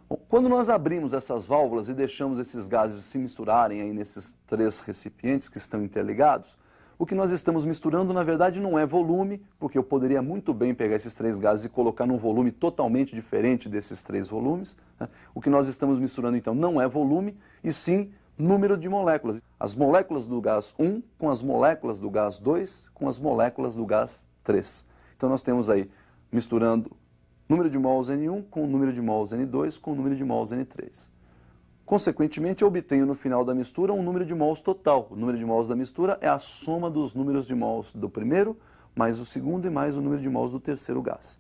Bom, quando nós abrimos essas válvulas e deixamos esses gases se misturarem aí nesses 3 recipientes que estão interligados, o que nós estamos misturando, na verdade, não é volume, porque eu poderia muito bem pegar esses 3 gases e colocar num volume totalmente diferente desses 3 volumes. Né? O que nós estamos misturando, então, não é volume, e sim número de moléculas. As moléculas do gás 1 com as moléculas do gás 2 com as moléculas do gás 3. Então, nós temos aí, misturando número de mols N1 com o número de mols N2 com o número de mols N3. Consequentemente, eu obtenho no final da mistura um número de mols total. O número de mols da mistura é a soma dos números de mols do primeiro, mais o segundo e mais o número de mols do terceiro gás.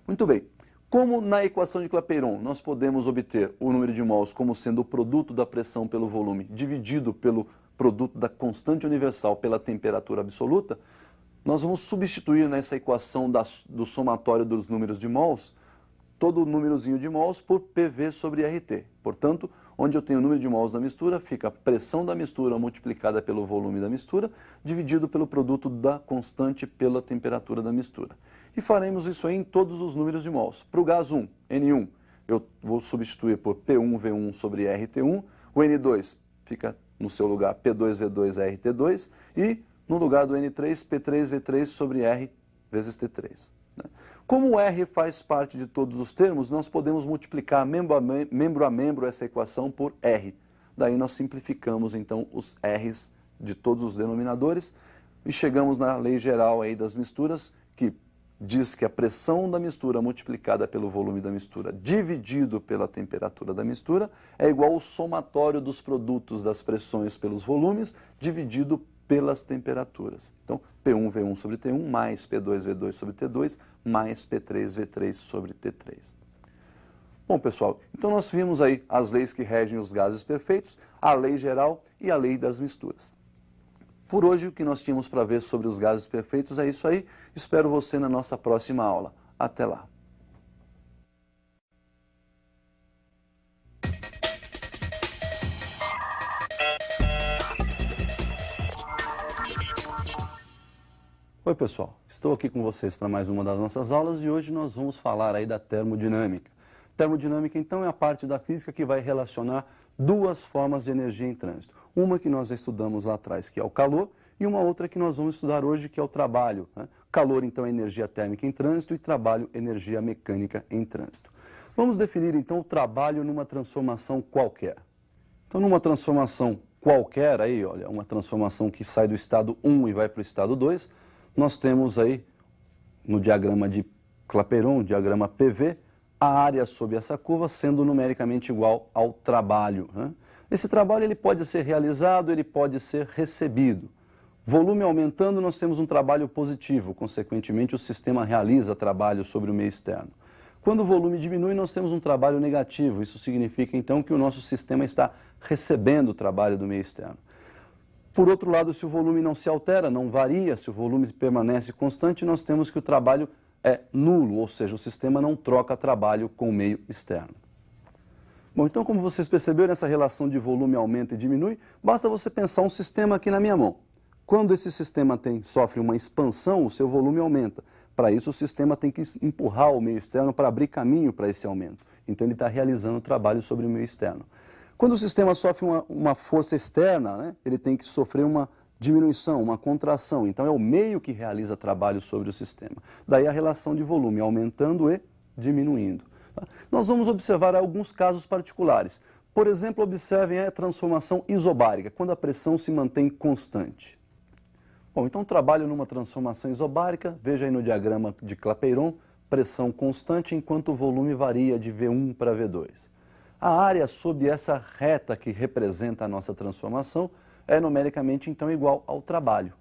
Muito bem. Como na equação de Clapeyron nós podemos obter o número de mols como sendo o produto da pressão pelo volume dividido pelo produto da constante universal pela temperatura absoluta, nós vamos substituir nessa equação do somatório dos números de mols todo o númerozinho de mols por PV sobre RT. Portanto, onde eu tenho o número de mols da mistura, fica a pressão da mistura multiplicada pelo volume da mistura, dividido pelo produto da constante pela temperatura da mistura. E faremos isso aí em todos os números de mols. Para o gás 1, N1, eu vou substituir por P1V1 sobre RT1, o N2 fica no seu lugar P2V2 RT2, e no lugar do N3, P3V3 sobre R vezes T3. Como o R faz parte de todos os termos, nós podemos multiplicar membro a membro essa equação por R. Daí nós simplificamos então os R's de todos os denominadores e chegamos na lei geral aí das misturas, que diz que a pressão da mistura multiplicada pelo volume da mistura dividido pela temperatura da mistura é igual ao somatório dos produtos das pressões pelos volumes dividido pelas temperaturas. Então, P1V1 sobre T1 mais P2V2 sobre T2 mais P3V3 sobre T3. Bom, pessoal, então nós vimos aí as leis que regem os gases perfeitos, a lei geral e a lei das misturas. Por hoje, o que nós tínhamos para ver sobre os gases perfeitos é isso aí. Espero você na nossa próxima aula. Até lá! Oi pessoal, estou aqui com vocês para mais uma das nossas aulas e hoje nós vamos falar aí da termodinâmica. Termodinâmica então é a parte da física que vai relacionar duas formas de energia em trânsito. Uma que nós já estudamos lá atrás, que é o calor, e uma outra que nós vamos estudar hoje, que é o trabalho. Né? Calor então é energia térmica em trânsito e trabalho energia mecânica em trânsito. Vamos definir então o trabalho numa transformação qualquer. Então numa transformação qualquer, aí, olha, uma transformação que sai do estado 1 e vai para o estado 2, nós temos aí, no diagrama de Clapeyron, diagrama PV, a área sob essa curva sendo numericamente igual ao trabalho. Né? Esse trabalho ele pode ser realizado, ele pode ser recebido. Volume aumentando, nós temos um trabalho positivo, consequentemente o sistema realiza trabalho sobre o meio externo. Quando o volume diminui, nós temos um trabalho negativo, isso significa então que o nosso sistema está recebendo o trabalho do meio externo. Por outro lado, se o volume não se altera, não varia, se o volume permanece constante, nós temos que o trabalho é nulo, ou seja, o sistema não troca trabalho com o meio externo. Bom, então como vocês perceberam, essa relação de volume aumenta e diminui, basta você pensar um sistema aqui na minha mão. Quando esse sistema sofre uma expansão, o seu volume aumenta. Para isso, o sistema tem que empurrar o meio externo para abrir caminho para esse aumento. Então, ele está realizando trabalho sobre o meio externo. Quando o sistema sofre uma força externa, né, ele tem que sofrer uma diminuição, uma contração. Então, é o meio que realiza trabalho sobre o sistema. Daí a relação de volume aumentando e diminuindo. Tá? Nós vamos observar alguns casos particulares. Por exemplo, observem a transformação isobárica, quando a pressão se mantém constante. Bom, então trabalho numa transformação isobárica, veja aí no diagrama de Clapeyron, pressão constante enquanto o volume varia de V1 para V2. A área sob essa reta que representa a nossa transformação é numericamente então igual ao trabalho.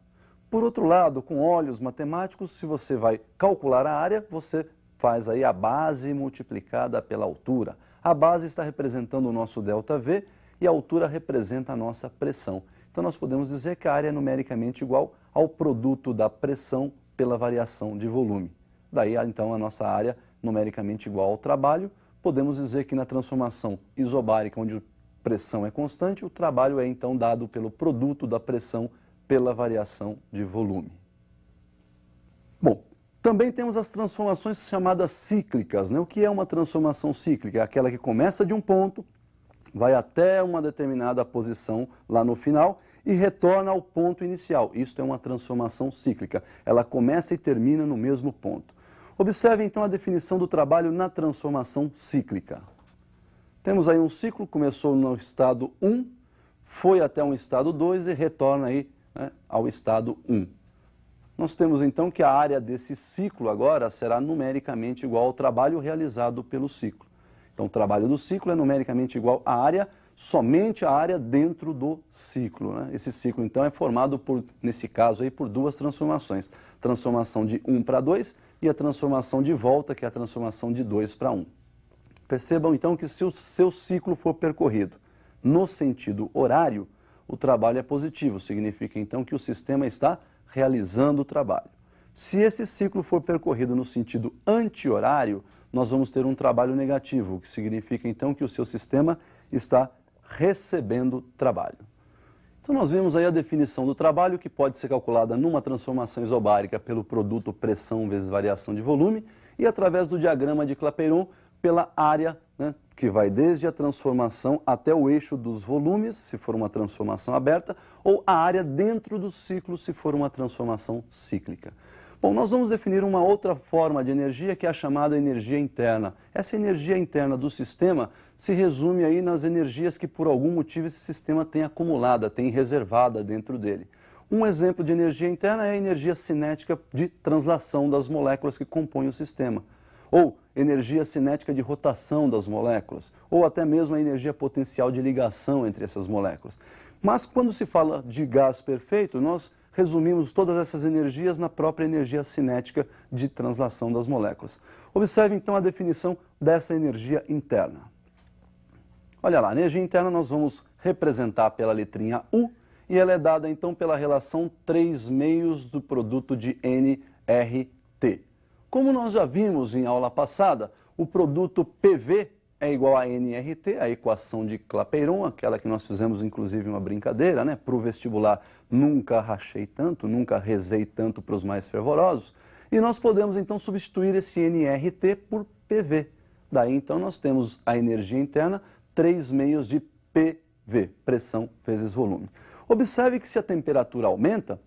Por outro lado, com olhos matemáticos, se você vai calcular a área, você faz aí a base multiplicada pela altura. A base está representando o nosso ΔV e a altura representa a nossa pressão. Então nós podemos dizer que a área é numericamente igual ao produto da pressão pela variação de volume. Daí então a nossa área numericamente igual ao trabalho. Podemos dizer que na transformação isobárica, onde a pressão é constante, o trabalho é então dado pelo produto da pressão pela variação de volume. Bom, também temos as transformações chamadas cíclicas, né? O que é uma transformação cíclica? É aquela que começa de um ponto, vai até uma determinada posição lá no final e retorna ao ponto inicial. Isto é uma transformação cíclica. Ela começa e termina no mesmo ponto. Observe então a definição do trabalho na transformação cíclica. Temos aí um ciclo, começou no estado 1, foi até um estado 2 e retorna aí, né, ao estado 1. Nós temos então que a área desse ciclo agora será numericamente igual ao trabalho realizado pelo ciclo. Então o trabalho do ciclo é numericamente igual à área, somente a área dentro do ciclo, né? Esse ciclo então é formado por, nesse caso aí, por duas transformações. Transformação de 1 para 2 e a transformação de volta, que é a transformação de 2 para 1. Percebam então que se o seu ciclo for percorrido no sentido horário, o trabalho é positivo, significa então que o sistema está realizando o trabalho. Se esse ciclo for percorrido no sentido anti-horário, nós vamos ter um trabalho negativo, o que significa então que o seu sistema está recebendo trabalho. Então nós vimos aí a definição do trabalho, que pode ser calculada numa transformação isobárica pelo produto pressão vezes variação de volume e através do diagrama de Clapeyron pela área, né, que vai desde a transformação até o eixo dos volumes, se for uma transformação aberta, ou a área dentro do ciclo, se for uma transformação cíclica. Bom, nós vamos definir uma outra forma de energia, que é a chamada energia interna. Essa energia interna do sistema se resume aí nas energias que por algum motivo esse sistema tem acumulada, tem reservada dentro dele. Um exemplo de energia interna é a energia cinética de translação das moléculas que compõem o sistema, ou energia cinética de rotação das moléculas, ou até mesmo a energia potencial de ligação entre essas moléculas. Mas quando se fala de gás perfeito, nós resumimos todas essas energias na própria energia cinética de translação das moléculas. Observe então a definição dessa energia interna. Olha lá, a energia interna nós vamos representar pela letrinha U, e ela é dada então pela relação 3/2 do produto de nRT. Como nós já vimos em aula passada, o produto PV é igual a nRT, a equação de Clapeyron, aquela que nós fizemos inclusive uma brincadeira, né? Para o vestibular nunca rachei tanto, nunca rezei tanto para os mais fervorosos. E nós podemos então substituir esse nRT por PV. Daí então nós temos a energia interna 3/2 de PV, pressão vezes volume. Observe que se a temperatura aumenta,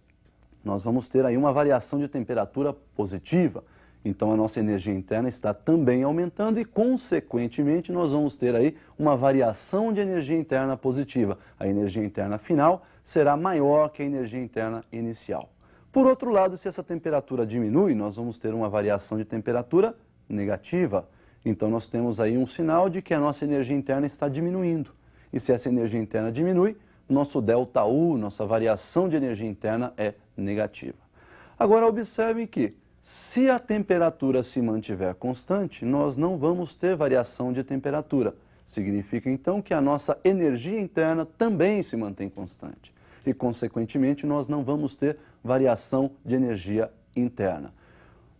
nós vamos ter aí uma variação de temperatura positiva. Então a nossa energia interna está também aumentando e, consequentemente, nós vamos ter aí uma variação de energia interna positiva. A energia interna final será maior que a energia interna inicial. Por outro lado, se essa temperatura diminui, nós vamos ter uma variação de temperatura negativa. Então nós temos aí um sinal de que a nossa energia interna está diminuindo. E se essa energia interna diminui, nosso ΔU, nossa variação de energia interna é negativa. Agora observe que, se a temperatura se mantiver constante, nós não vamos ter variação de temperatura. Significa então que a nossa energia interna também se mantém constante. E, consequentemente, nós não vamos ter variação de energia interna.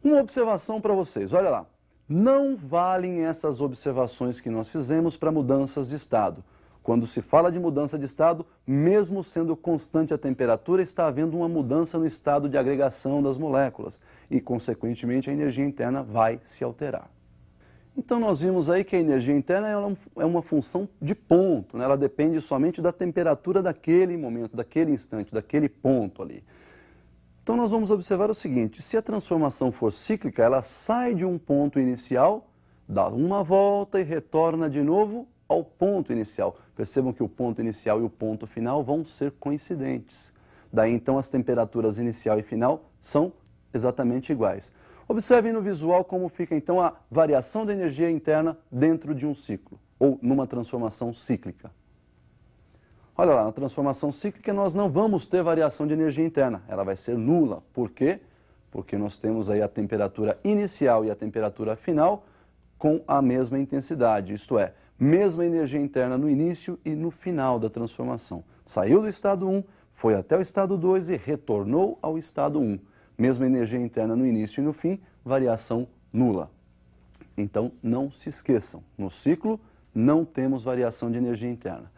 Uma observação para vocês, olha lá. Não valem essas observações que nós fizemos para mudanças de estado. Quando se fala de mudança de estado, mesmo sendo constante a temperatura, está havendo uma mudança no estado de agregação das moléculas e, consequentemente, a energia interna vai se alterar. Então, nós vimos aí que a energia interna é uma função de ponto, né? Ela depende somente da temperatura daquele momento, daquele instante, daquele ponto ali. Então, nós vamos observar o seguinte, se a transformação for cíclica, ela sai de um ponto inicial, dá uma volta e retorna de novo ao ponto inicial. Percebam que o ponto inicial e o ponto final vão ser coincidentes. Daí então as temperaturas inicial e final são exatamente iguais. Observem no visual como fica então a variação da energia interna dentro de um ciclo, ou numa transformação cíclica. Olha lá, na transformação cíclica nós não vamos ter variação de energia interna, ela vai ser nula. Por quê? Porque nós temos aí a temperatura inicial e a temperatura final com a mesma intensidade, isto é, mesma energia interna no início e no final da transformação. Saiu do estado 1, foi até o estado 2 e retornou ao estado 1. Mesma energia interna no início e no fim, variação nula. Então, não se esqueçam, no ciclo não temos variação de energia interna.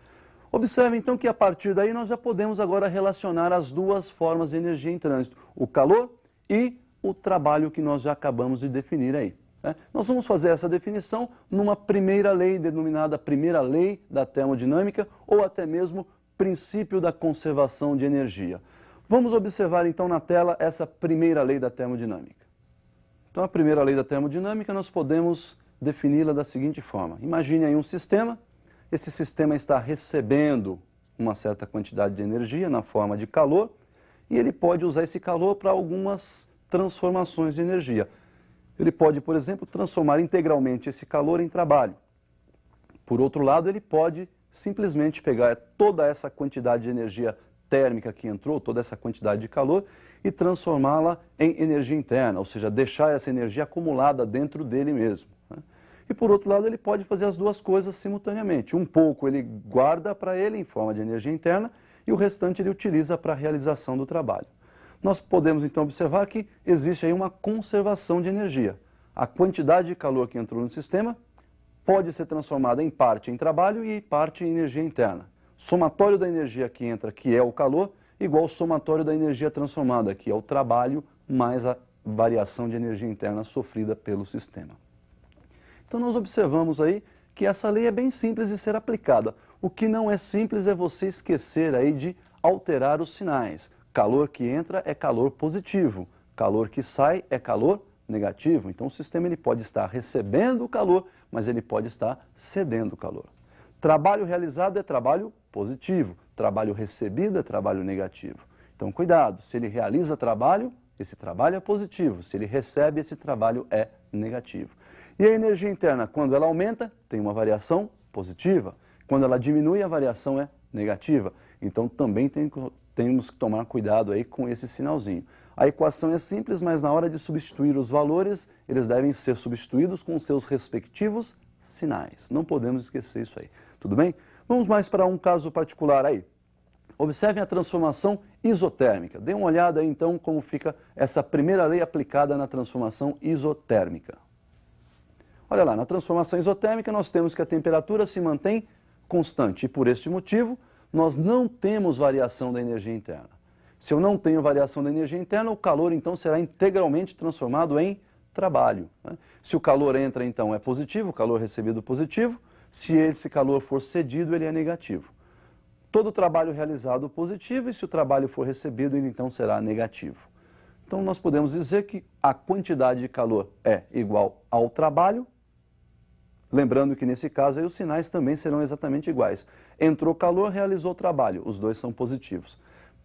Observe então que a partir daí nós já podemos agora relacionar as duas formas de energia em trânsito, o calor e o trabalho que nós já acabamos de definir aí. Nós vamos fazer essa definição numa primeira lei, denominada primeira lei da termodinâmica, ou até mesmo princípio da conservação de energia. Vamos observar então na tela essa primeira lei da termodinâmica. Então a primeira lei da termodinâmica nós podemos defini-la da seguinte forma. Imagine aí um sistema, esse sistema está recebendo uma certa quantidade de energia na forma de calor, e ele pode usar esse calor para algumas transformações de energia. Ele pode, por exemplo, transformar integralmente esse calor em trabalho. Por outro lado, ele pode simplesmente pegar toda essa quantidade de energia térmica que entrou, toda essa quantidade de calor, e transformá-la em energia interna, ou seja, deixar essa energia acumulada dentro dele mesmo. E por outro lado, ele pode fazer as duas coisas simultaneamente. Um pouco ele guarda para ele em forma de energia interna e o restante ele utiliza para a realização do trabalho. Nós podemos então observar que existe aí uma conservação de energia. A quantidade de calor que entrou no sistema pode ser transformada em parte em trabalho e em parte em energia interna. Somatório da energia que entra, que é o calor, igual ao somatório da energia transformada, que é o trabalho, mais a variação de energia interna sofrida pelo sistema. Então nós observamos aí que essa lei é bem simples de ser aplicada. O que não é simples é você esquecer aí de alterar os sinais. Calor que entra é calor positivo, calor que sai é calor negativo. Então o sistema ele pode estar recebendo o calor, mas ele pode estar cedendo o calor. Trabalho realizado é trabalho positivo, trabalho recebido é trabalho negativo. Então cuidado, se ele realiza trabalho, esse trabalho é positivo, se ele recebe, esse trabalho é negativo. E a energia interna, quando ela aumenta, tem uma variação positiva, quando ela diminui, a variação é negativa. Então também temos que tomar cuidado aí com esse sinalzinho. A equação é simples, mas na hora de substituir os valores, eles devem ser substituídos com seus respectivos sinais. Não podemos esquecer isso aí. Tudo bem? Vamos mais para um caso particular aí. Observem a transformação isotérmica. Dê uma olhada aí então como fica essa primeira lei aplicada na transformação isotérmica. Olha lá, na transformação isotérmica nós temos que a temperatura se mantém constante e por este motivo nós não temos variação da energia interna. Se eu não tenho variação da energia interna, o calor então será integralmente transformado em trabalho. Se o calor entra então é positivo, o calor recebido positivo, se esse calor for cedido ele é negativo. Todo o trabalho realizado positivo e se o trabalho for recebido ele então será negativo. Então nós podemos dizer que a quantidade de calor é igual ao trabalho. Lembrando que nesse caso aí os sinais também serão exatamente iguais. Entrou calor, realizou trabalho, os dois são positivos.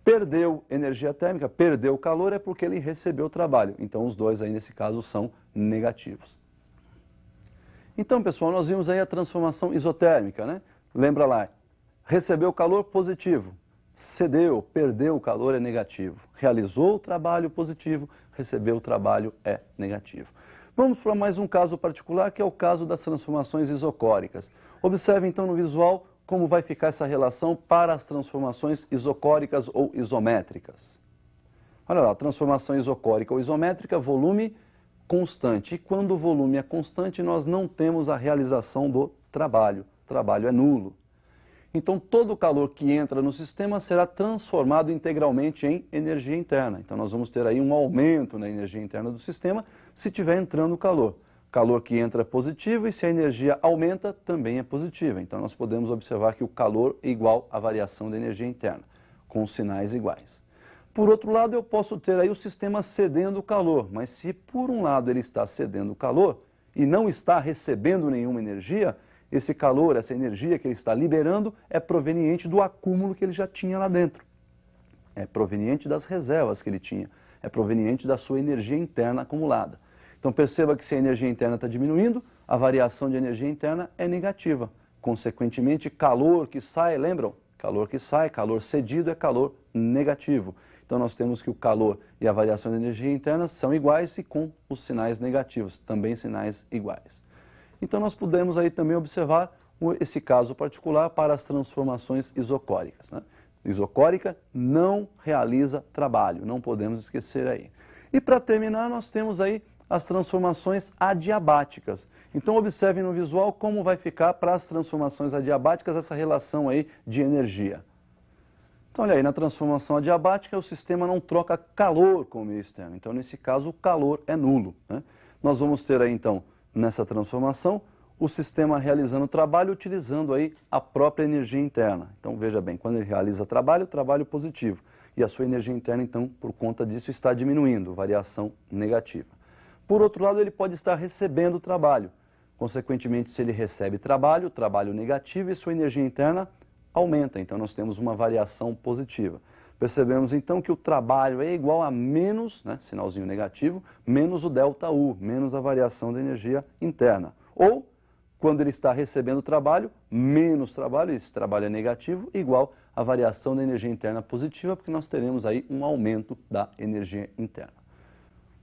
Perdeu energia térmica, perdeu calor é porque ele recebeu trabalho. Então os dois aí nesse caso são negativos. Então pessoal, nós vimos aí a transformação isotérmica, né? Lembra lá, recebeu calor positivo, cedeu, perdeu o calor é negativo. Realizou o trabalho positivo, recebeu o trabalho é negativo. Vamos para mais um caso particular, que é o caso das transformações isocóricas. Observe então no visual como vai ficar essa relação para as transformações isocóricas ou isométricas. Olha lá, transformação isocórica ou isométrica, volume constante. E quando o volume é constante, nós não temos a realização do trabalho. O trabalho é nulo. Então, todo o calor que entra no sistema será transformado integralmente em energia interna. Então, nós vamos ter aí um aumento na energia interna do sistema se estiver entrando calor. Calor que entra é positivo e se a energia aumenta, também é positiva. Então, nós podemos observar que o calor é igual à variação da energia interna, com sinais iguais. Por outro lado, eu posso ter aí o sistema cedendo calor, mas se por um lado ele está cedendo calor e não está recebendo nenhuma energia, esse calor, essa energia que ele está liberando é proveniente do acúmulo que ele já tinha lá dentro. É proveniente das reservas que ele tinha, é proveniente da sua energia interna acumulada. Então perceba que se a energia interna está diminuindo, a variação de energia interna é negativa. Consequentemente, calor que sai, lembram? Calor que sai, calor cedido é calor negativo. Então nós temos que o calor e a variação de energia interna são iguais e com os sinais negativos, também sinais iguais. Então nós podemos aí também observar esse caso particular para as transformações isocóricas, né? Isocórica não realiza trabalho, não podemos esquecer aí. E para terminar, nós temos aí as transformações adiabáticas. Então observem no visual como vai ficar para as transformações adiabáticas essa relação aí de energia. Então olha aí, na transformação adiabática o sistema não troca calor com o meio externo, então nesse caso o calor é nulo, né? Nós vamos ter aí então, nessa transformação, o sistema realizando trabalho utilizando aí a própria energia interna. Então veja bem, quando ele realiza trabalho, trabalho positivo. E a sua energia interna, então, por conta disso, está diminuindo, variação negativa. Por outro lado, ele pode estar recebendo trabalho. Consequentemente, se ele recebe trabalho, trabalho negativo e sua energia interna aumenta. Então nós temos uma variação positiva. Percebemos então que o trabalho é igual a menos, né, sinalzinho negativo, menos o ΔU, menos a variação da energia interna. Ou quando ele está recebendo trabalho, menos trabalho, esse trabalho é negativo, igual a variação da energia interna positiva, porque nós teremos aí um aumento da energia interna.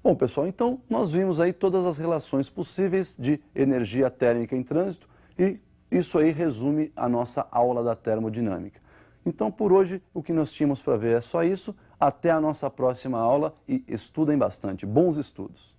Bom, pessoal, então nós vimos aí todas as relações possíveis de energia térmica em trânsito e isso aí resume a nossa aula da termodinâmica. Então, por hoje, o que nós tínhamos para ver é só isso. Até a nossa próxima aula e estudem bastante. Bons estudos!